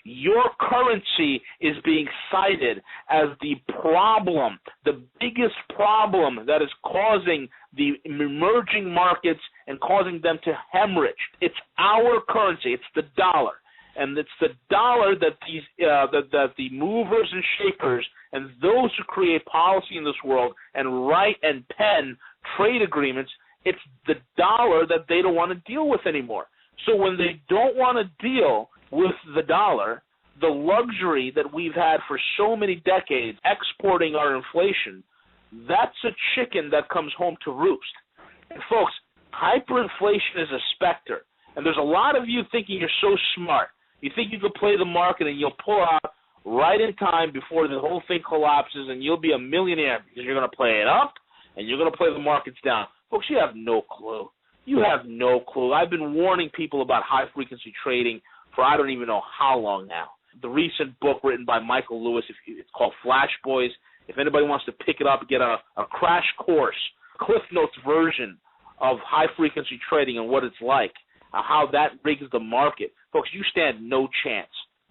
Speaker 5: Your currency is being cited as the problem, the biggest problem that is causing the emerging markets and causing them to hemorrhage. It's our currency. It's the dollar. And it's the dollar that these that the movers and shakers and those who create policy in this world and write and pen trade agreements, it's the dollar that they don't want to deal with anymore. So when they don't want to deal with the dollar, the luxury that we've had for so many decades, exporting our inflation, that's a chicken that comes home to roost. And folks, hyperinflation is a specter. And there's a lot of you thinking you're so smart. You think you could play the market and you'll pull out right in time before the whole thing collapses and you'll be a millionaire because you're going to play it up and you're going to play the markets down. Folks, you have no clue. You have no clue. I've been warning people about high-frequency trading for I don't even know how long now. The recent book written by Michael Lewis, it's called Flash Boys. If anybody wants to pick it up, get a crash course, Cliff Notes version of high-frequency trading and what it's like, how that rigs the market. Folks, you stand no chance.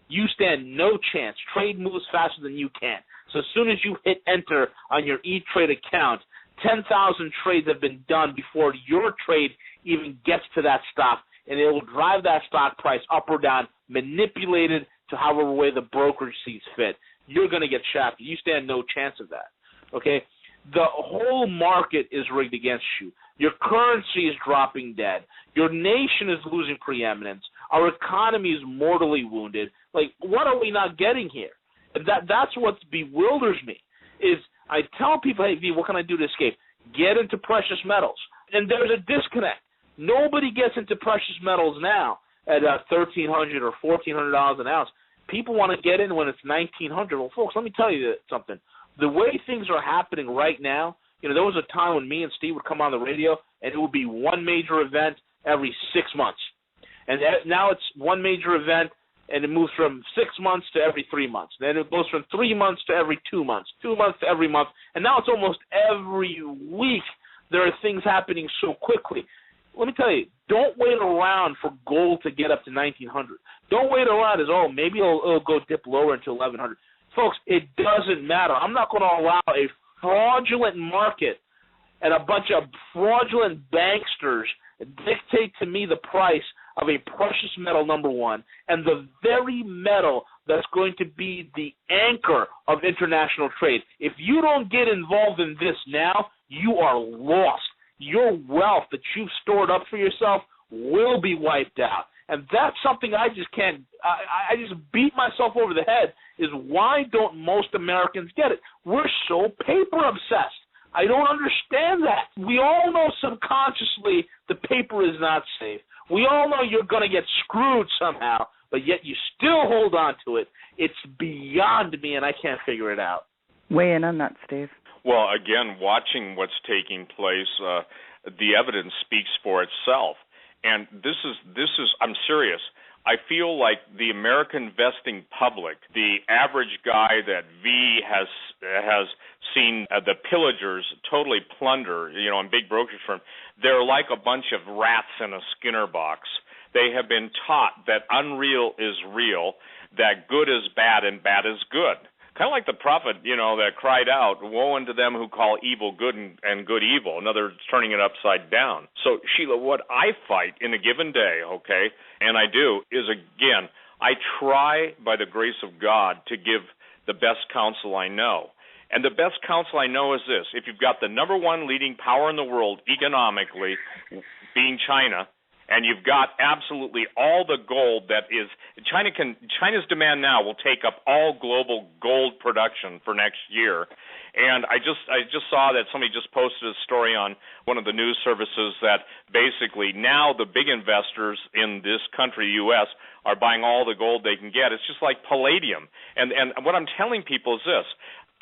Speaker 5: You stand no chance. Trade moves faster than you can. So as soon as you hit enter on your E-Trade account, 10,000 trades have been done before your trade even gets to that stock, and it will drive that stock price up or down, manipulated to however way the brokerage sees fit. You're going to get shafted. You stand no chance of that, okay? The whole market is rigged against you. Your currency is dropping dead. Your nation is losing preeminence. Our economy is mortally wounded. Like, what are we not getting here? That's what bewilders me, is I tell people, hey, V, what can I do to escape? Get into precious metals. And there's a disconnect. Nobody gets into precious metals now at $1,300 or $1,400 an ounce. People want to get in when it's $1,900. Well, folks, let me tell you something. The way things are happening right now, you know, there was a time when me and Steve would come on the radio, and it would be one major event every 6 months. And now it's one major event, and it moves from 6 months to every 3 months. Then it goes from 3 months to every 2 months, 2 months to every month. And now it's almost every week there are things happening so quickly. Let me tell you, don't wait around for gold to get up to 1,900. Don't wait around as, maybe it'll go dip lower into 1,100. Folks, it doesn't matter. I'm not going to allow a fraudulent market and a bunch of fraudulent banksters dictate to me the price of a precious metal, number one, and the very metal that's going to be the anchor of international trade. If you don't get involved in this now, you are lost. Your wealth that you've stored up for yourself will be wiped out. And that's something I just can't, I just beat myself over the head, is why don't most Americans get it? We're so paper obsessed. I don't understand that. We all know subconsciously the paper is not safe. We all know you're going to get screwed somehow, but yet you still hold on to it. It's beyond me, and I can't figure it out.
Speaker 8: Weigh in on that, Steve.
Speaker 9: Well, again, watching what's taking place, the evidence speaks for itself. And this is I'm serious. I feel like the American investing public, the average guy that V has seen the pillagers totally plunder, in big brokerage firms, they're like a bunch of rats in a Skinner box. They have been taught that unreal is real, that good is bad and bad is good. Kind of like the prophet, that cried out, woe unto them who call evil good and good evil. In other words, turning it upside down. So, Sheila, what I fight in a given day, okay, and I do, is, again, I try, by the grace of God, to give the best counsel I know. And the best counsel I know is this. If you've got the number one leading power in the world economically, being China, and you've got absolutely all the gold that is China's demand now will take up all global gold production for next year. And I just saw that somebody just posted a story on one of the news services that basically now the big investors in this country, U.S., are buying all the gold they can get. It's just like palladium. And what I'm telling people is this.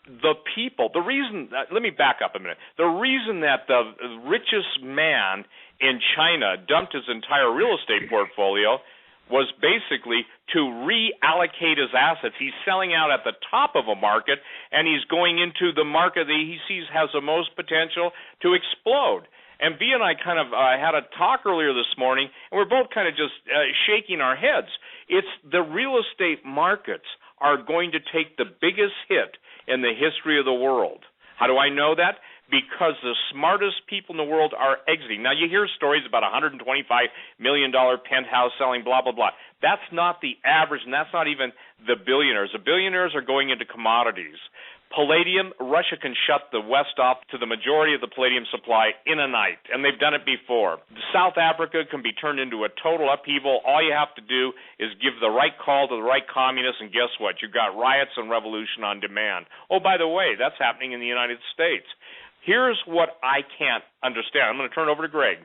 Speaker 9: The reason, let me back up a minute. The reason that the richest man in China dumped his entire real estate portfolio was basically to reallocate his assets. He's selling out at the top of a market, and he's going into the market that he sees has the most potential to explode. And V and I kind of had a talk earlier this morning, and we're both kind of just shaking our heads. It's the real estate markets are going to take the biggest hit in the history of the world. How do I know that? Because the smartest people in the world are exiting. Now, you hear stories about $125 million penthouse selling, blah, blah, blah. That's not the average, and that's not even the billionaires. The billionaires are going into commodities. Palladium, Russia can shut the West off to the majority of the palladium supply in a night, and they've done it before. South Africa can be turned into a total upheaval. All you have to do is give the right call to the right communists, and guess what? You've got riots and revolution on demand. Oh, by the way, that's happening in the United States. Here's what I can't understand. I'm going to turn it over to Greg.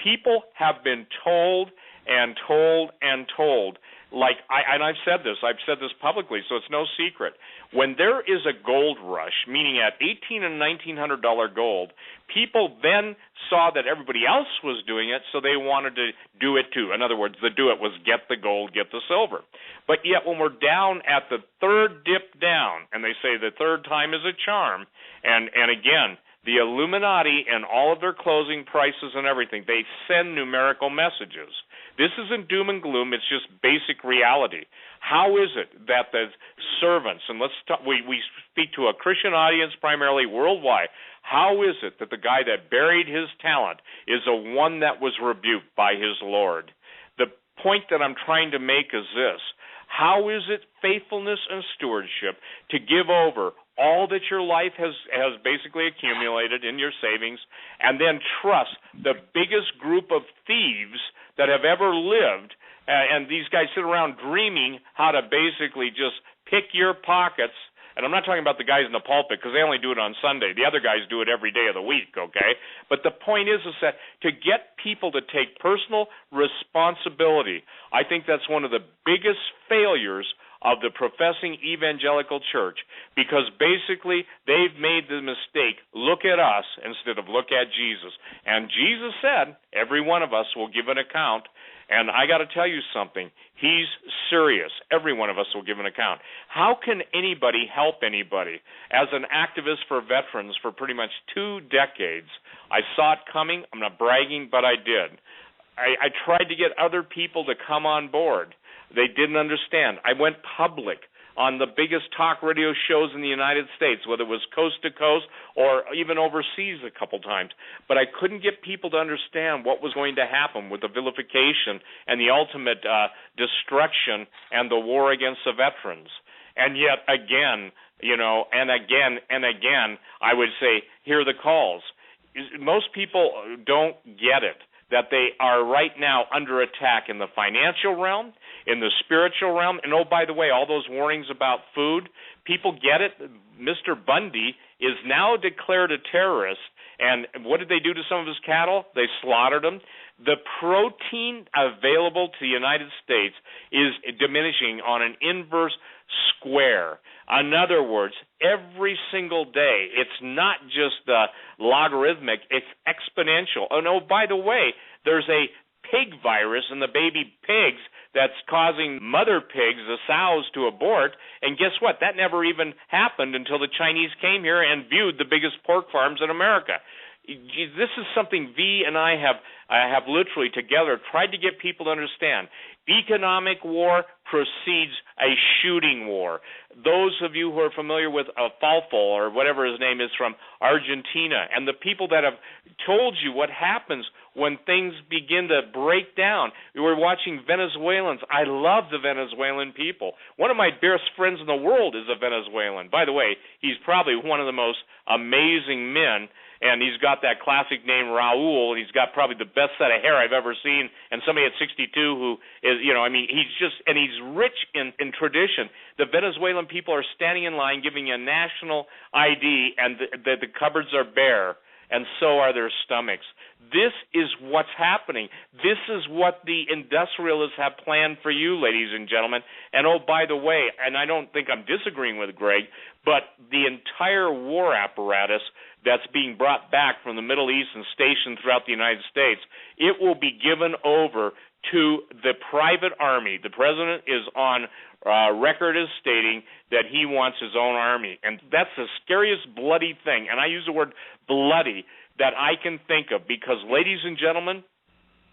Speaker 9: People have been told and told and told. I've said this publicly, so it's no secret. When there is a gold rush, meaning at $1,800 and $1,900 gold, people then saw that everybody else was doing it, so they wanted to do it too. In other words, the do it was get the gold, get the silver. But yet when we're down at the third dip down, and they say the third time is a charm, and again, the Illuminati and all of their closing prices and everything, they send numerical messages. This isn't doom and gloom. It's just basic reality. How is it that the servants, and we speak to a Christian audience primarily worldwide, how is it that the guy that buried his talent is the one that was rebuked by his Lord? The point that I'm trying to make is this. How is it faithfulness and stewardship to give over all that your life has basically accumulated in your savings, and then trust the biggest group of thieves that have ever lived, and these guys sit around dreaming how to basically just pick your pockets. And I'm not talking about the guys in the pulpit because they only do it on Sunday. The other guys do it every day of the week, okay? But the point is that to get people to take personal responsibility, I think that's one of the biggest failures of the professing evangelical church, because basically they've made the mistake, look at us instead of look at Jesus. And Jesus said, every one of us will give an account. And I got to tell you something. He's serious. Every one of us will give an account. How can anybody help anybody? As an activist for veterans for pretty much 2 decades, I saw it coming. I'm not bragging, but I did. I tried to get other people to come on board. They didn't understand. I went public on the biggest talk radio shows in the United States, whether it was coast to coast or even overseas a couple times. But I couldn't get people to understand what was going to happen with the vilification and the ultimate destruction and the war against the veterans. And yet again, and again, I would say, hear the calls. Most people don't get it. that they are right now under attack in the financial realm, in the spiritual realm, and oh, by the way, all those warnings about food, people get it. Mr. Bundy is now declared a terrorist, and what did they do to some of his cattle? They slaughtered them. The protein available to the United States is diminishing on an inverse square. In other words, every single day, it's not just logarithmic, it's exponential. Oh, no, by the way, there's a pig virus in the baby pigs that's causing mother pigs, the sows, to abort. And guess what? That never even happened until the Chinese came here and viewed the biggest pork farms in America. This is something V and I have literally together tried to get people to understand. Economic war precedes a shooting war. Those of you who are familiar with Falfel, or whatever his name is, from Argentina, and the people that have told you what happens when things begin to break down. We're watching Venezuelans. I love the Venezuelan people. One of my best friends in the world is a Venezuelan. By the way, he's probably one of the most amazing men. And he's got that classic name, Raul, and he's got probably the best set of hair I've ever seen. And somebody at 62 who is, he's rich in tradition. The Venezuelan people are standing in line giving you a national ID, and the cupboards are bare, and so are their stomachs. This is what's happening. This is what the industrialists have planned for you, ladies and gentlemen. And oh, by the way, and I don't think I'm disagreeing with Greg, but the entire war apparatus that's being brought back from the Middle East and stationed throughout the United States, it will be given over to the private army. The president is on record as stating that he wants his own army. And that's the scariest bloody thing, and I use the word bloody, that I can think of, because, ladies and gentlemen,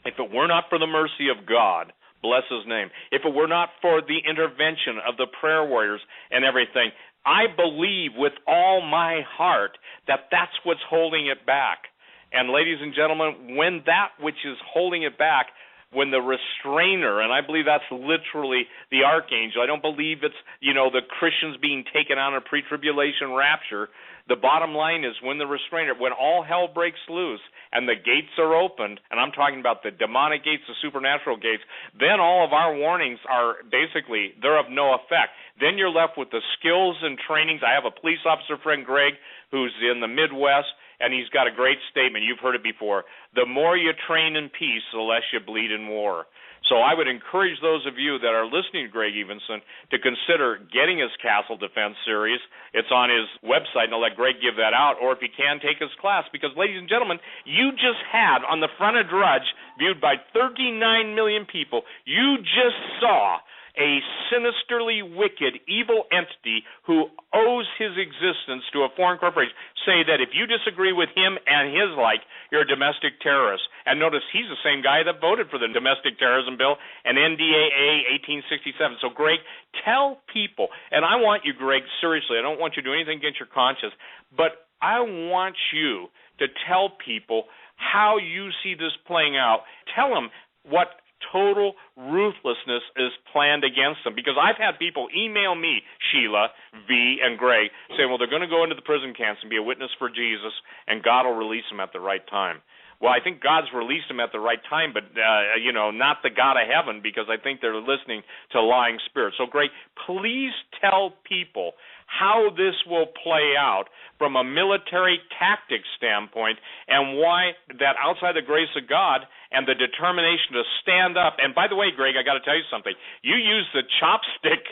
Speaker 9: if it were not for the mercy of God, bless his name, if it were not for the intervention of the prayer warriors and everything, I believe with all my heart that that's what's holding it back. And ladies and gentlemen, when that which is holding it back, when the restrainer, and I believe that's literally the archangel, I don't believe it's, the Christians being taken out in a pre-tribulation rapture. The bottom line is when the restrainer, when all hell breaks loose and the gates are opened, and I'm talking about the demonic gates, the supernatural gates, then all of our warnings are basically, they're of no effect. Then you're left with the skills and trainings. I have a police officer friend, Greg, who's in the Midwest, and he's got a great statement. You've heard it before. The more you train in peace, the less you bleed in war. So I would encourage those of you that are listening to Greg Evensen to consider getting his Castle Defense series. It's on his website, and I'll let Greg give that out, or if you can, take his class. Because, ladies and gentlemen, you just had on the front of Drudge, viewed by 39 million people, you just saw a sinisterly wicked, evil entity who owes his existence to a foreign corporation say that if you disagree with him and his like, you're a domestic terrorist. And notice he's the same guy that voted for the domestic terrorism bill and NDAA 1867. So, Greg, tell people, and I want you, Greg, seriously, I don't want you to do anything against your conscience, but I want you to tell people how you see this playing out. Tell them what total ruthlessness is planned against them. Because I've had people email me, Sheila, V, and Greg, saying, well, they're going to go into the prison camps and be a witness for Jesus, and God will release them at the right time. Well, I think God's released them at the right time, but, not the God of heaven, because I think they're listening to lying spirits. So, Greg, please tell people how this will play out from a military tactics standpoint, and why that outside the grace of God and the determination to stand up. And by the way, Greg, I got to tell you something. You use the chopstick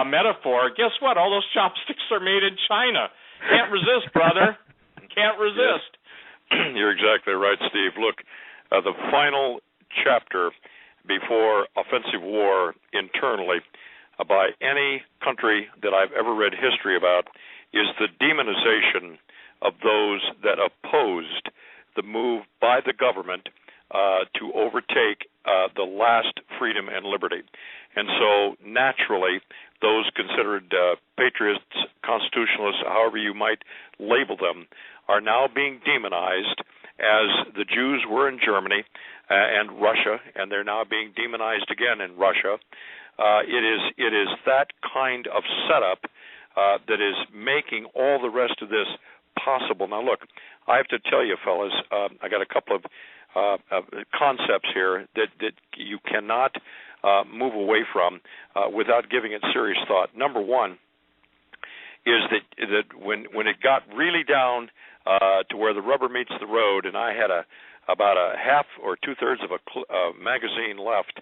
Speaker 9: metaphor. Guess what? All those chopsticks are made in China. Can't resist, brother. Can't resist.
Speaker 10: Yes. You're exactly right, Steve. Look, the final chapter before offensive war internally by any country that I've ever read history about is the demonization of those that opposed the move by the government to overtake the last freedom and liberty. And so naturally, those considered patriots, constitutionalists, however you might label them, are now being demonized, as the Jews were in Germany and Russia, and they're now being demonized again in Russia. It is that kind of setup that is making all the rest of this possible. Now, look, I have to tell you, fellas, I got a couple of concepts here that you cannot move away from without giving it serious thought. Number one is that when it got really down to where the rubber meets the road, and I had about a half or two-thirds of a magazine left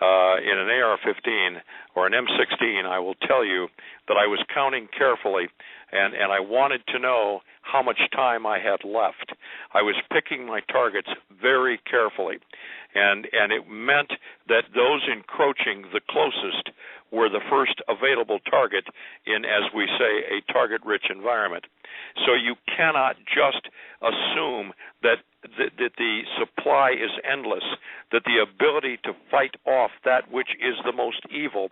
Speaker 10: in an AR-15 or an M16, I will tell you that I was counting carefully, and I wanted to know how much time I had left. I was picking my targets very carefully, and it meant that those encroaching the closest were the first available target in, as we say, a target-rich environment. So you cannot just assume that the supply is endless, that the ability to fight off that which is the most evil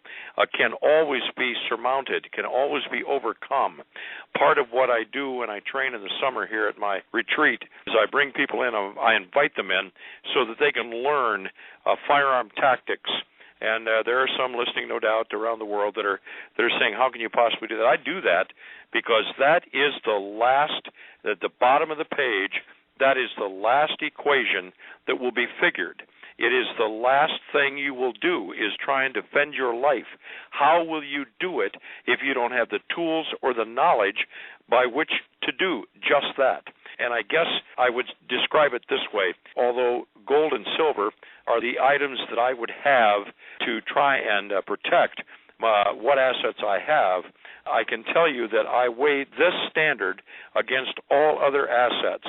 Speaker 10: can always be surmounted, can always be overcome. Part of what I do when I train in the summer here at my retreat is I bring people in, I invite them in so that they can learn firearm tactics. And there are some listening, no doubt, around the world that are saying, how can you possibly do that? I do that because that is the last, at the bottom of the page, that is the last equation that will be figured. It is the last thing you will do is try and defend your life. How will you do it if you don't have the tools or the knowledge by which to do just that? And I guess I would describe it this way. Although gold and silver are the items that I would have to try and protect what assets I have, I can tell you that I weigh this standard against all other assets.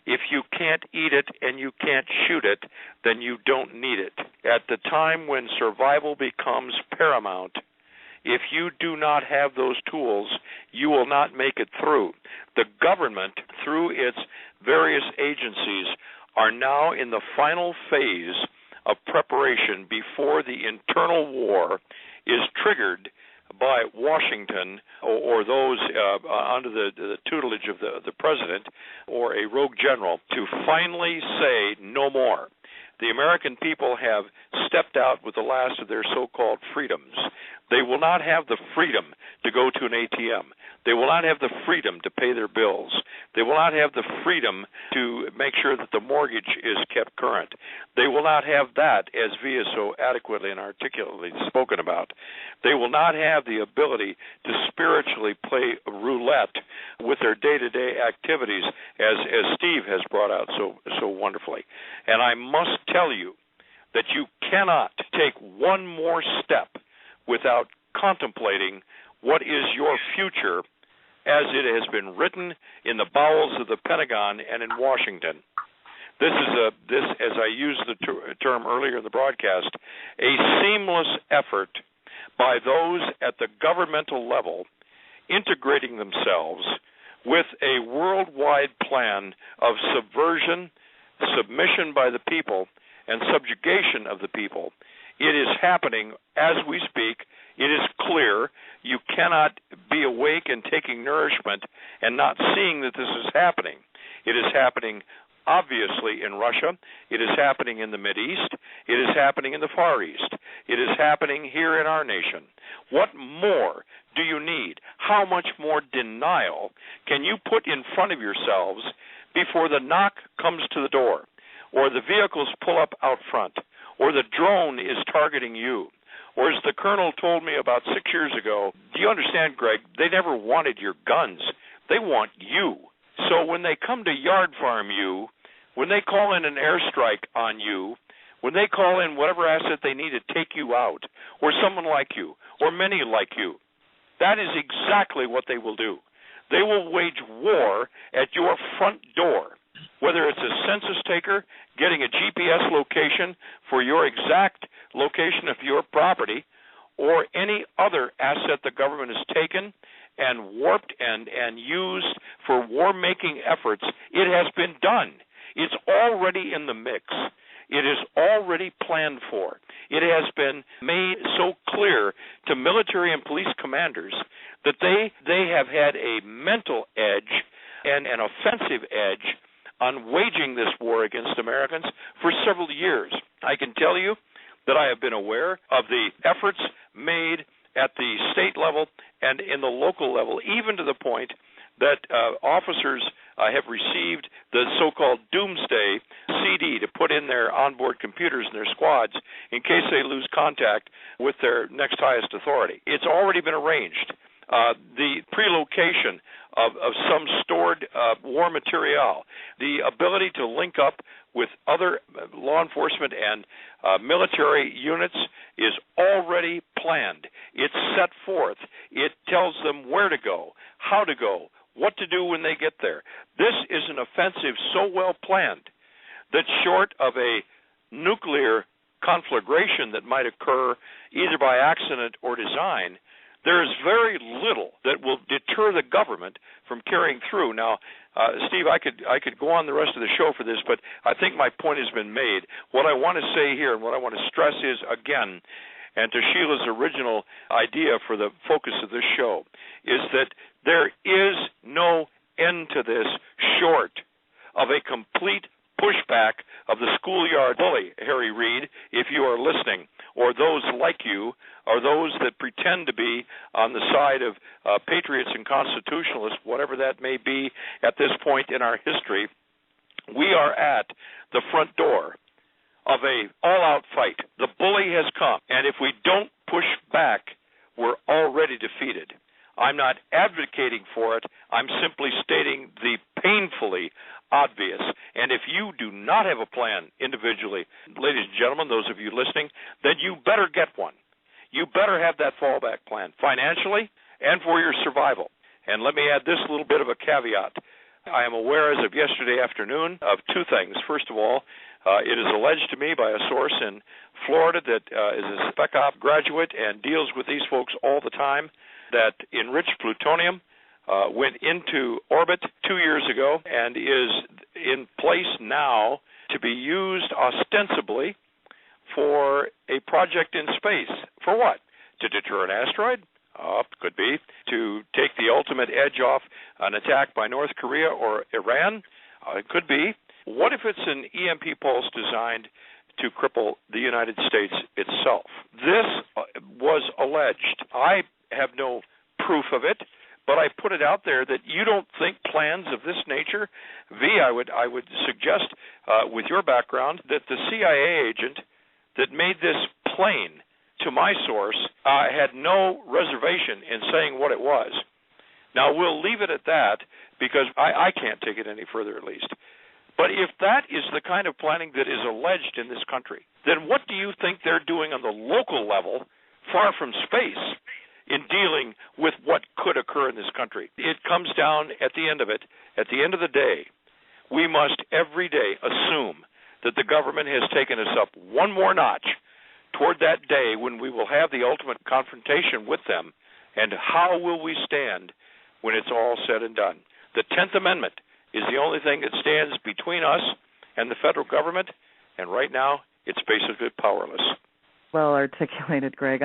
Speaker 10: If you can't eat it and you can't shoot it, then you don't need it. At the time when survival becomes paramount, if you do not have those tools, you will not make it through. The government, through its various agencies, are now in the final phase of preparation before the internal war is triggered by Washington or those under the tutelage of the president or a rogue general to finally say no more. The American people have stepped out with the last of their so-called freedoms. They will not have the freedom to go to an ATM. They will not have the freedom to pay their bills. They will not have the freedom to make sure that the mortgage is kept current. They will not have that, as V is so adequately and articulately spoken about. They will not have the ability to spiritually play roulette with their day-to-day activities, as Steve has brought out so wonderfully. And I must tell you that you cannot take one more step without contemplating what is your future as it has been written in the bowels of the Pentagon and in Washington. This is, as I used the term earlier in the broadcast, a seamless effort by those at the governmental level integrating themselves with a worldwide plan of subversion, submission by the people, and subjugation of the people. It is happening as we speak. It is clear. You cannot be awake and taking nourishment and not seeing that this is happening. It is happening obviously in Russia. It is happening in the Mideast. It is happening in the Far East. It is happening here in our nation. What more do you need? How much more denial can you put in front of yourselves before the knock comes to the door, or the vehicles pull up out front, or the drone is targeting you? Or as the colonel told me about 6 years ago, do you understand, Greg, they never wanted your guns. They want you. So when they come to yard farm you, when they call in an airstrike on you, when they call in whatever asset they need to take you out, or someone like you, or many like you, that is exactly what they will do. They will wage war at your front door, whether it's a census taker getting a GPS location for your exact location of your property, or any other asset the government has taken and warped and used for war-making efforts. It has been done. It's already in the mix. It is already planned for. It has been made so clear to military and police commanders that they have had a mental edge and an offensive edge on waging this war against Americans for several years. I can tell you that I have been aware of the efforts made at the state level and in the local level, even to the point that officers have received the so-called doomsday CD to put in their onboard computers in their squads in case they lose contact with their next highest authority. It's already been arranged. The pre-location of some stored war material, the ability to link up with other law enforcement and military units is already planned. It's set forth. It tells them where to go, how to go, what to do when they get there. This is an offensive so well planned that short of a nuclear conflagration that might occur either by accident or design, there is very little that will deter the government from carrying through. Now, Steve, I could go on the rest of the show for this, but I think my point has been made. What I want to say here and what I want to stress is, again, and to Sheila's original idea for the focus of this show, is that there is no end to this short of a complete pushback of the schoolyard bully, Harry Reid, if you are listening, or those like you, or those that pretend to be on the side of patriots and constitutionalists, whatever that may be at this point in our history. We are at the front door of a all-out fight. The bully has come, and if we don't push back, we're already defeated. I'm not advocating for it. I'm simply stating the painfully obvious. And if you do not have a plan individually, ladies and gentlemen, those of you listening, then you better get one. You better have that fallback plan, financially and for your survival. And let me add this little bit of a caveat. I am aware as of yesterday afternoon of two things. First of all, it is alleged to me by a source in Florida that is a spec op graduate and deals with these folks all the time, that enriched plutonium went into orbit 2 years ago and is in place now to be used ostensibly for a project in space. For what? To deter an asteroid? Could be. To take the ultimate edge off an attack by North Korea or Iran? It could be. What if it's an EMP pulse designed to cripple the United States itself? This was alleged. I have no proof of it, but I put it out there that you don't think plans of this nature. I would suggest, with your background, that the CIA agent that made this plain to my source had no reservation in saying what it was. Now, we'll leave it at that because I can't take it any further, at least. But if that is the kind of planning that is alleged in this country, then what do you think they're doing on the local level, far from space, in dealing with what could occur in this country? It comes down at the end of it, at the end of the day, we must every day assume that the government has taken us up one more notch toward that day when we will have the ultimate confrontation with them, and how will we stand when it's all said and done? The 10th Amendment is the only thing that stands between us and the federal government, and right now it's basically powerless.
Speaker 8: Well articulated, Greg.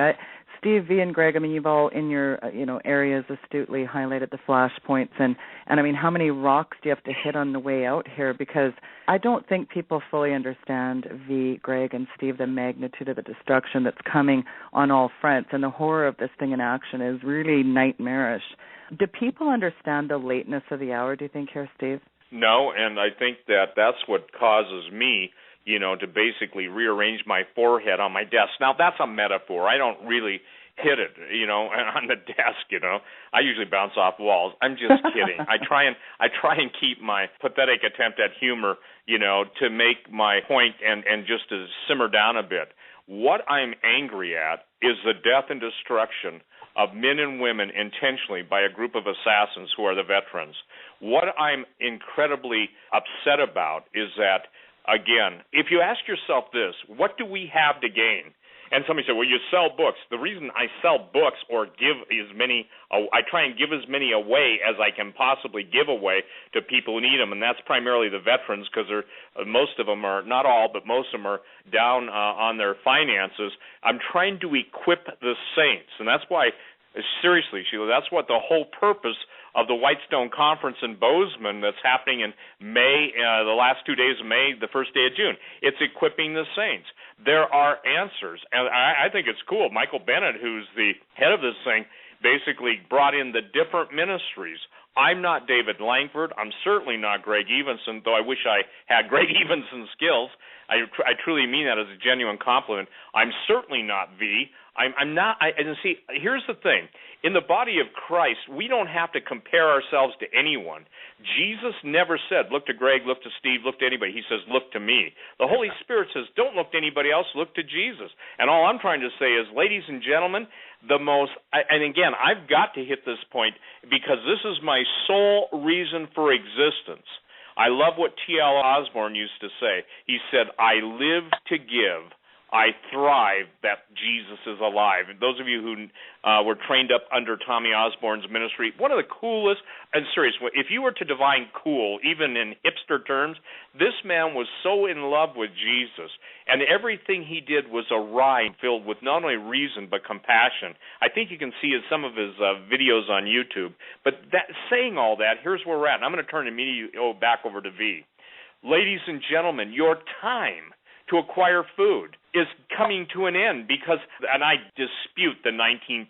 Speaker 8: Steve, V, and Greg, I mean, you've all in your areas astutely highlighted the flashpoints, and I mean, how many rocks do you have to hit on the way out here? Because I don't think people fully understand, V, Greg, and Steve, the magnitude of the destruction that's coming on all fronts, and the horror of this thing in action is really nightmarish. Do people understand the lateness of the hour, do you think, here, Steve?
Speaker 9: No, and I think that's what causes me, to basically rearrange my forehead on my desk. Now, that's a metaphor. I don't really hit it, on the desk, I usually bounce off walls. I'm just kidding. I try and keep my pathetic attempt at humor, to make my point and just to simmer down a bit. What I'm angry at is the death and destruction of men and women intentionally by a group of assassins who are the veterans. What I'm incredibly upset about is that, again, if you ask yourself this, what do we have to gain? And somebody said, well, you sell books. The reason I sell books or give as many, I try and give as many away as I can possibly give away to people who need them, and that's primarily the veterans, because most of them are, not all, but most of them are down on their finances. I'm trying to equip the saints, and that's why, seriously, Sheila, that's what the whole purpose of the Whitestone Conference in Bozeman that's happening in May, the last 2 days of May, the first day of June. It's equipping the saints. There are answers, and I think it's cool. Michael Bennett, who's the head of this thing, basically brought in the different ministries I'm not David Langford. I'm certainly not Greg Evensen, though I wish I had Greg Evensen's skills. I truly mean that as a genuine compliment. I'm certainly not V. I'm not. And see, here's the thing. In the body of Christ, we don't have to compare ourselves to anyone. Jesus never said, look to Greg, look to Steve, look to anybody. He says, look to me. The Holy Spirit says, don't look to anybody else, look to Jesus. And all I'm trying to say is, ladies and gentlemen, and again, I've got to hit this point because this is my sole reason for existence. I love what T.L. Osborne used to say. He said, I live to give. I thrive that Jesus is alive. And those of you who were trained up under Tommy Osborne's ministry, one of the coolest, and serious, if you were to define cool, even in hipster terms, this man was so in love with Jesus, and everything he did was a rhyme filled with not only reason but compassion. I think you can see some of his videos on YouTube. But saying all that, here's where we're at. And I'm going to turn immediately back over to V. Ladies and gentlemen, your time to acquire food is coming to an end because, and I dispute the 19%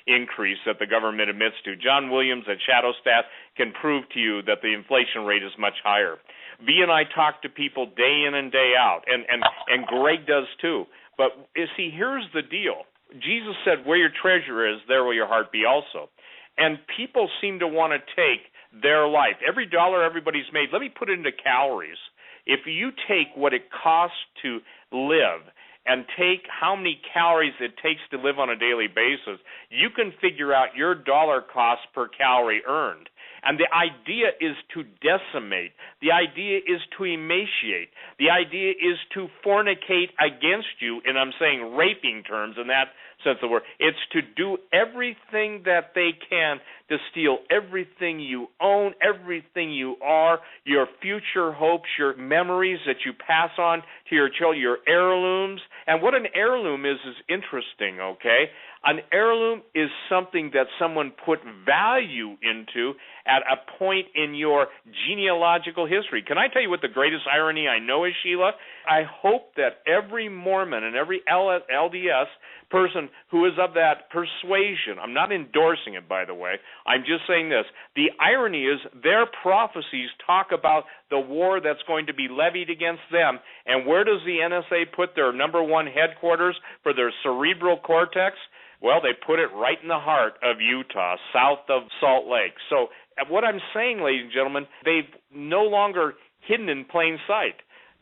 Speaker 9: increase that the government admits to. John Williams at Shadowstat can prove to you that the inflation rate is much higher. V and I talk to people day in and day out, and Greg does too. But you see, here's the deal. Jesus said, where your treasure is, there will your heart be also. And people seem to want to take their life. Every dollar everybody's made, let me put it into calories. If you take what it costs to live and take how many calories it takes to live on a daily basis, you can figure out your dollar cost per calorie earned. And the idea is to decimate. The idea is to emaciate. The idea is to fornicate against you, and I'm saying raping terms in that sense of the word. It's to do everything that they can to steal everything you own, everything you are, your future hopes, your memories that you pass on to your children, your heirlooms. And what an heirloom is interesting, okay? An heirloom is something that someone put value into at a point in your genealogical history. Can I tell you what the greatest irony I know is, Sheila? I hope that every Mormon and every LDS person who is of that persuasion, I'm not endorsing it, by the way, I'm just saying this, the irony is their prophecies talk about the war that's going to be levied against them, and where does the NSA put their number one headquarters for their cerebral cortex? Well, they put it right in the heart of Utah, south of Salt Lake. So what I'm saying, ladies and gentlemen, they've no longer hidden in plain sight.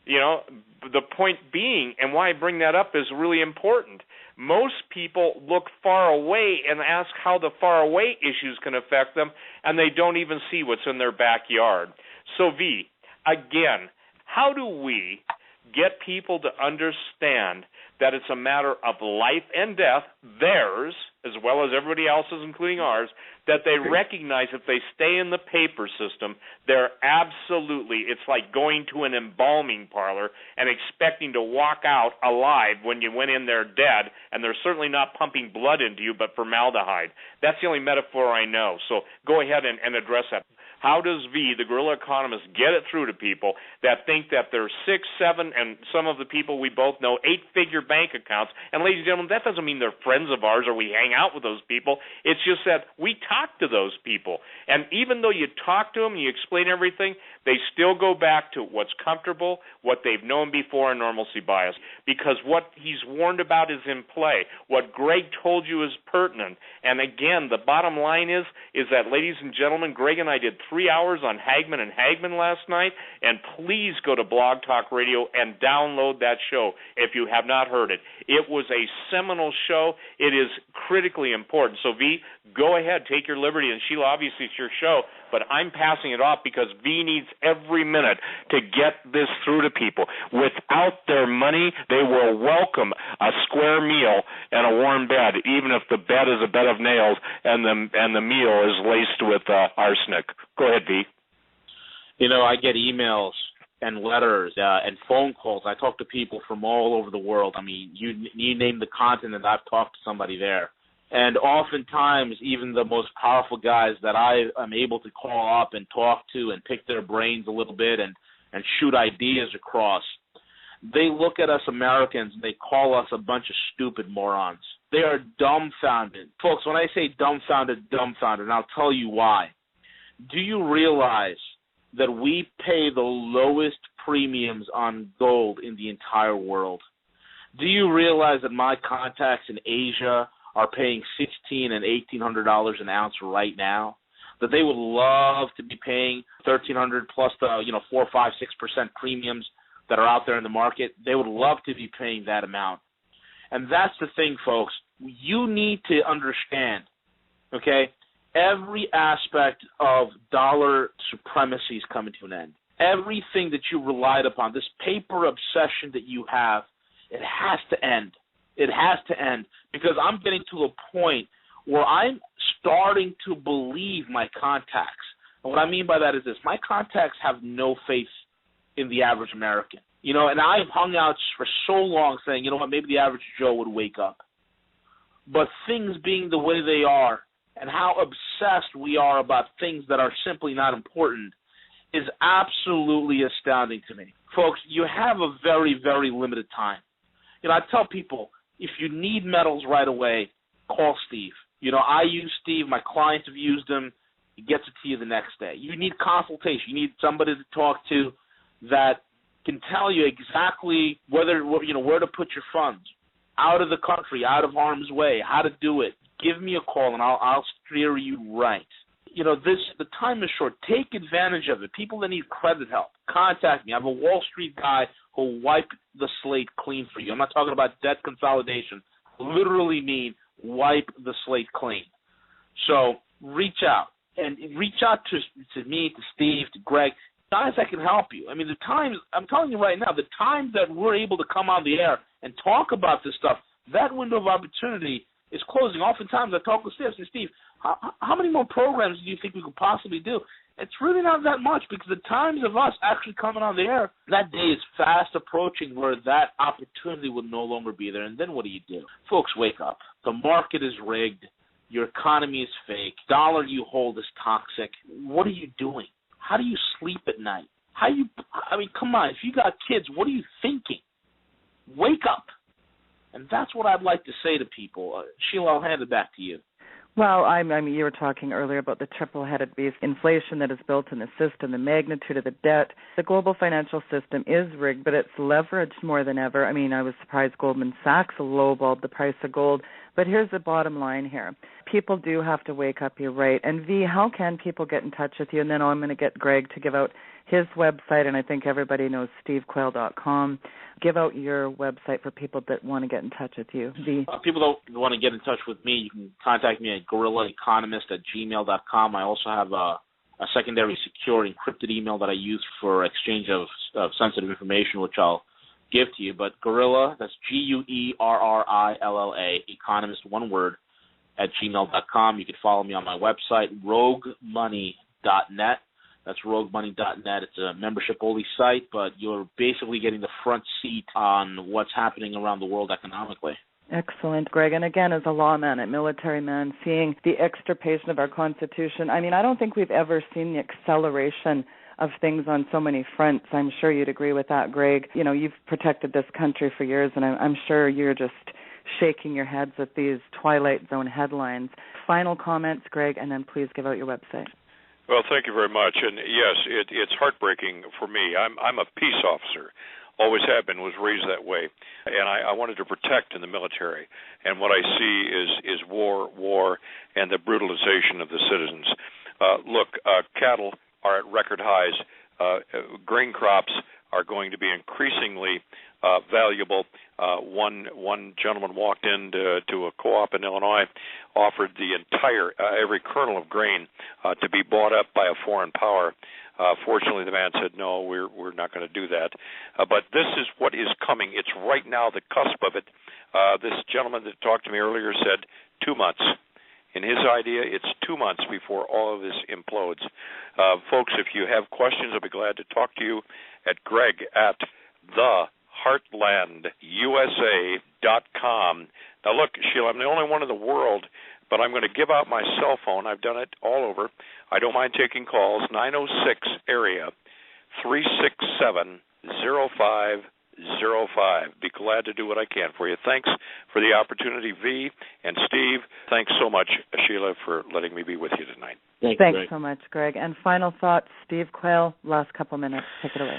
Speaker 9: You know, the point being, and why I bring that up is really important. Most people look far away and ask how the far away issues can affect them, and they don't even see what's in their backyard. So, V, again, how do we get people to understand that it's a matter of life and death, theirs, as well as everybody else's, including ours, that they recognize if they stay in the paper system, they're absolutely, it's like going to an embalming parlor and expecting to walk out alive when you went in there dead, and they're certainly not pumping blood into you, but formaldehyde. That's the only metaphor I know. So go ahead and address that. How does V, the guerrilla economist, get it through to people that think that they're 6, 7, and some of the people we both know, 8-figure bank accounts? And ladies and gentlemen, that doesn't mean they're friends of ours or we hang out with those people. It's just that we talk to those people. And even though you talk to them and you explain everything, they still go back to what's comfortable, what they've known before, and normalcy bias. Because what he's warned about is in play. What Greg told you is pertinent. And again, the bottom line is that, ladies and gentlemen, Greg and I did 3 hours on Hagman and Hagman last night, and please go to Blog Talk Radio and download that show if you have not heard it. It was a seminal show. It is critically important. So, V, go ahead, take your liberty, and Sheila, obviously it's your show, but I'm passing it off because V needs every minute to get this through to people. Without their money, they will welcome a square meal and a warm bed, even if the bed is a bed of nails and the meal is laced with arsenic. Go ahead, V.
Speaker 5: You know, I get emails and letters and phone calls. I talk to people from all over the world. I mean, you name the continent, I've talked to somebody there. And oftentimes, even the most powerful guys that I am able to call up and talk to and pick their brains a little bit and shoot ideas across, they look at us Americans and they call us a bunch of stupid morons. They are dumbfounded. Folks, when I say dumbfounded, and I'll tell you why. Do you realize that we pay the lowest premiums on gold in the entire world? Do you realize that my contacts in Asia are paying $1,600 and $1,800 an ounce right now? That they would love to be paying $1,300 plus the 4, 5, 6% premiums that are out there in the market. They would love to be paying that amount. And that's the thing, folks. You need to understand, okay, every aspect of dollar supremacy is coming to an end. Everything that you relied upon, this paper obsession that you have, it has to end. It has to end, because I'm getting to a point where I'm starting to believe my contacts. And what I mean by that is this. My contacts have no faith in the average American. And I've hung out for so long saying, maybe the average Joe would wake up. But things being the way they are and how obsessed we are about things that are simply not important is absolutely astounding to me. Folks, you have a very, very limited time. I tell people, if you need metals right away, call Steve. I use Steve. My clients have used him. He gets it to you the next day. You need consultation. You need somebody to talk to that can tell you exactly where to put your funds, out of the country, out of harm's way, how to do it. Give me a call, and I'll steer you right. The time is short. Take advantage of it. People that need credit help, contact me. I'm a Wall Street guy who'll wipe the slate clean for you. I'm not talking about debt consolidation. I literally mean wipe the slate clean. So reach out. And reach out to me, to Steve, to Greg, guys that can help you. I mean, the times, I'm telling you right now, the times that we're able to come on the air and talk about this stuff, that window of opportunity is closing. Oftentimes I talk with Steve. I say, Steve, how many more programs do you think we could possibly do? It's really not that much, because the times of us actually coming on the air, that day is fast approaching where that opportunity will no longer be there. And then what do? Folks, wake up. The market is rigged. Your economy is fake. Dollar you hold is toxic. What are you doing? How do you sleep at night? Come on. If you got kids, what are you thinking? Wake up. And that's what I'd like to say to people. Sheila, I'll hand it back to you.
Speaker 8: Well, you were talking earlier about the triple-headed beast, inflation that is built in the system, the magnitude of the debt. The global financial system is rigged, but it's leveraged more than ever. I was surprised Goldman Sachs lowballed the price of gold. But here's the bottom line here. People do have to wake up, you're right. And V, how can people get in touch with you? And then I'm going to get Greg to give out his website, and I think everybody knows stevequayle.com. Give out your website for people that want to get in touch with you. V.
Speaker 5: People that want to get in touch with me, you can contact me at gorillaeconomist@gmail.com. I also have a secondary secure encrypted email that I use for exchange of sensitive information, which I'll give to you. But Gorilla, that's GUERRILLA, economist, one word, at gmail.com. You can follow me on my website, roguemoney.net. That's roguemoney.net. It's a membership-only site, but you're basically getting the front seat on what's happening around the world economically.
Speaker 8: Excellent, Greg. And again, as a lawman, a military man, seeing the extirpation of our Constitution, I don't think we've ever seen the acceleration of things on so many fronts. I'm sure you'd agree with that, Greg. You've protected this country for years, and I'm sure you're just shaking your heads at these Twilight Zone headlines. Final comments, Greg, and then please give out your website.
Speaker 10: Well, thank you very much. And yes, it's heartbreaking for me. I'm a peace officer. Always have been, was raised that way. And I wanted to protect in the military. And what I see is war, and the brutalization of the citizens. Cattle are at record highs. Grain crops are going to be increasingly valuable. One gentleman walked into a co-op in Illinois, offered the entire every kernel of grain to be bought up by a foreign power. Fortunately, the man said, no, we're not going to do that. But this is what is coming. It's right now the cusp of it. This gentleman that talked to me earlier said 2 months. In his idea, it's 2 months before all of this implodes. Folks, if you have questions, I'll be glad to talk to you at Greg at theheartlandusa.com. Now, look, Sheila, I'm the only one in the world, but I'm going to give out my cell phone. I've done it all over. I don't mind taking calls. 906 area 367-0500. Be glad to do what I can for you. Thanks for the opportunity, V. And Steve, thanks so much, Sheila, for letting me be with you tonight.
Speaker 8: Thanks so much, Greg. And final thoughts, Steve Quayle, last couple minutes. Take it away.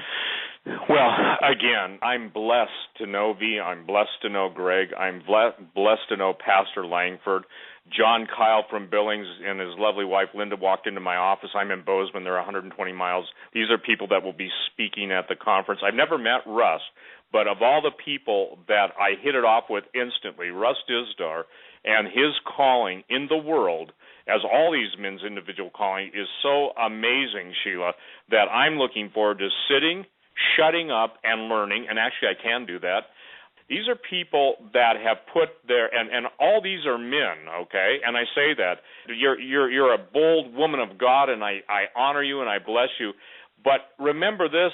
Speaker 9: Well, again, I'm blessed to know V. I'm blessed to know Greg. I'm blessed to know Pastor Langford. John Kyle from Billings and his lovely wife Linda walked into my office. I'm in Bozeman. They're 120 miles. These are people that will be speaking at the conference. I've never met Russ, but of all the people that I hit it off with instantly, Russ Dizdar and his calling in the world, as all these men's individual calling, is so amazing, Sheila, that I'm looking forward to sitting, shutting up, and learning. And actually, I can do that. These are people that have put their, and all these are men, okay? And I say that. You're a bold woman of God, and I honor you and I bless you. But remember this,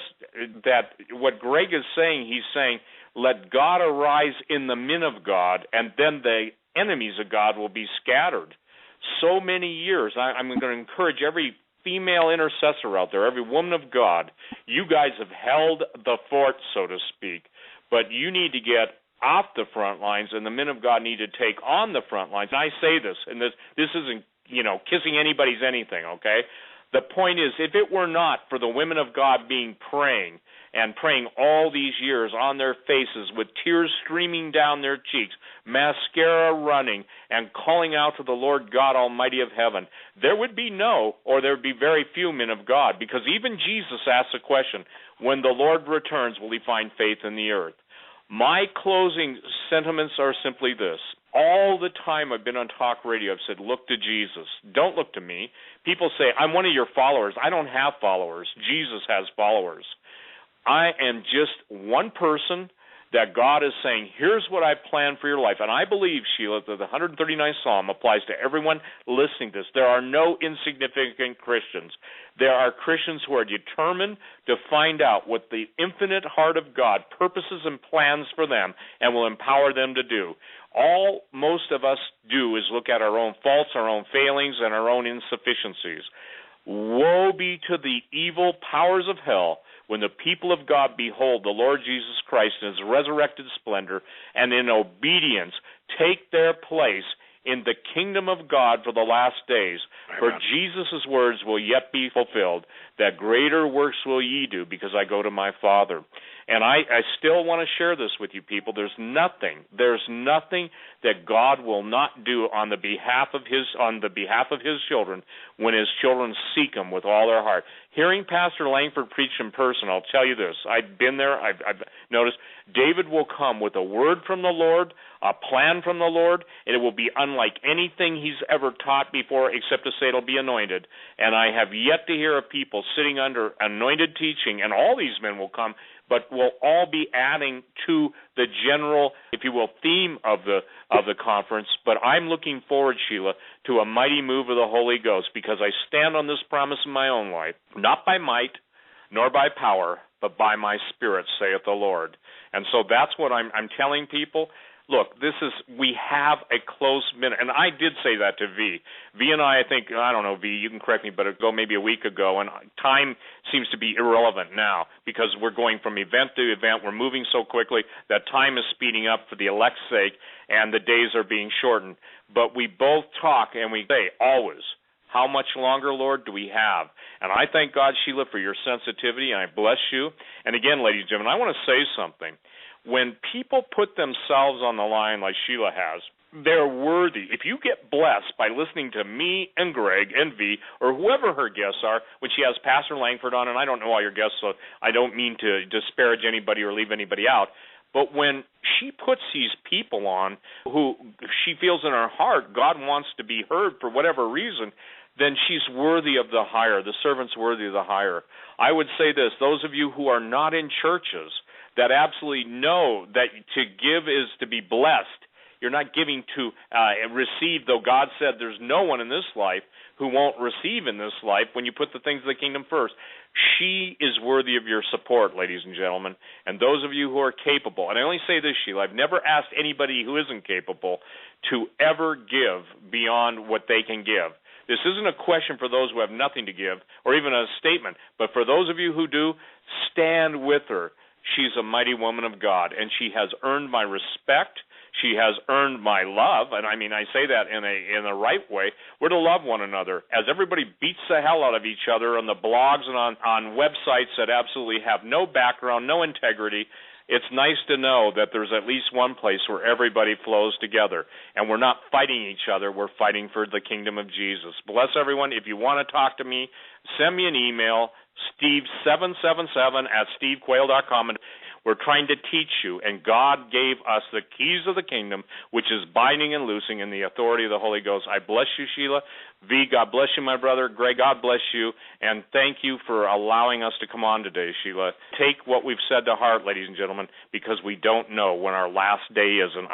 Speaker 9: that what Greg is saying, he's saying, let God arise in the men of God, and then the enemies of God will be scattered. So many years, I'm going to encourage every female intercessor out there, every woman of God, you guys have held the fort, so to speak. But you need to get off the front lines, and the men of God need to take on the front lines. And I say this, and this isn't, kissing anybody's anything, okay? The point is, if it were not for the women of God praying all these years on their faces with tears streaming down their cheeks, mascara running, and calling out to the Lord God Almighty of heaven, there would be very few men of God, because even Jesus asked the question, when the Lord returns, will he find faith in the earth? My closing sentiments are simply this. All the time I've been on talk radio, I've said, look to Jesus. Don't look to me. People say, I'm one of your followers. I don't have followers. Jesus has followers. I am just one person that God is saying, here's what I planned for your life. And I believe, Sheila, that the 139th Psalm applies to everyone listening to this. There are no insignificant Christians. There are Christians who are determined to find out what the infinite heart of God purposes and plans for them and will empower them to do. All most of us do is look at our own faults, our own failings, and our own insufficiencies. Woe be to the evil powers of hell when the people of God behold the Lord Jesus Christ in his resurrected splendor and in obedience take their place in the kingdom of God for the last days. Amen. For Jesus' words will yet be fulfilled, that greater works will ye do, because I go to my Father. And I still want to share this with you people. There's nothing that God will not do on the behalf of his children when his children seek him with all their heart. Hearing Pastor Langford preach in person, I'll tell you this. I've been there. I've noticed David will come with a word from the Lord, a plan from the Lord, and it will be unlike anything he's ever taught before, except to say it'll be anointed. And I have yet to hear of people sitting under anointed teaching, and all these men will come, but will all be adding to the general, if you will, theme of the conference. But I'm looking forward, Sheila, to a mighty move of the Holy Ghost, because I stand on this promise in my own life, not by might nor by power, but by my Spirit, saith the Lord. And so that's what I'm telling people. Look, we have a close minute, and I did say that to V. V and I think, I don't know, V, you can correct me, but it go maybe a week ago, and time seems to be irrelevant now because we're going from event to event. We're moving so quickly that time is speeding up for the elect's sake, and the days are being shortened. But we both talk, and we say, always, how much longer, Lord, do we have? And I thank God, Sheila, for your sensitivity, and I bless you. And again, ladies and gentlemen, I want to say something. When people put themselves on the line like Sheila has, they're worthy. If you get blessed by listening to me and Greg and V or whoever her guests are, when she has Pastor Langford on, and I don't know all your guests, so I don't mean to disparage anybody or leave anybody out, but when she puts these people on who she feels in her heart God wants to be heard for whatever reason, then she's worthy of the hire. The servant's worthy of the hire. I would say this, those of you who are not in churches that absolutely know that to give is to be blessed. You're not giving to receive, though God said there's no one in this life who won't receive in this life when you put the things of the kingdom first. She is worthy of your support, ladies and gentlemen, and those of you who are capable. And I only say this, Sheila, I've never asked anybody who isn't capable to ever give beyond what they can give. This isn't a question for those who have nothing to give or even a statement, but for those of you who do, stand with her. she's a mighty woman of God, and she has earned my respect. She has earned my love, and I mean, I say that in a right way. We're to love one another. As everybody beats the hell out of each other on the blogs and on websites that absolutely have no background, no integrity, it's nice to know that there's at least one place where everybody flows together, and we're not fighting each other. We're fighting for the kingdom of Jesus. Bless everyone. If you want to talk to me, send me an email, steve777@stevequayle.com. And we're trying to teach you, and God gave us the keys of the kingdom, which is binding and loosing in the authority of the Holy Ghost. I bless you, Sheila. V, God bless you, my brother. Greg, God bless you. And thank you for allowing us to come on today, Sheila. Take what we've said to heart, ladies and gentlemen, because we don't know when our last day is. And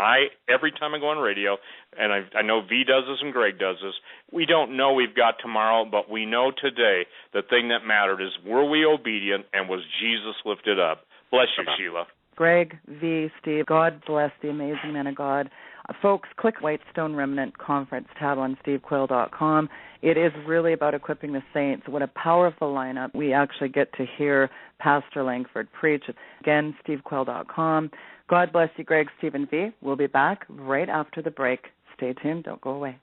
Speaker 9: every time I go on radio, and I know V does this and Greg does this, we don't know we've got tomorrow, but we know today the thing that mattered is, were we obedient, and was Jesus lifted up? Bless you, Sheila.
Speaker 8: Greg, V, Steve, God bless the amazing man of God. Folks, click Whitestone Remnant Conference tab on stevequayle.com. It is really about equipping the saints. What a powerful lineup. We actually get to hear Pastor Langford preach. Again, stevequayle.com. God bless you, Greg, Steve, and V. We'll be back right after the break. Stay tuned. Don't go away.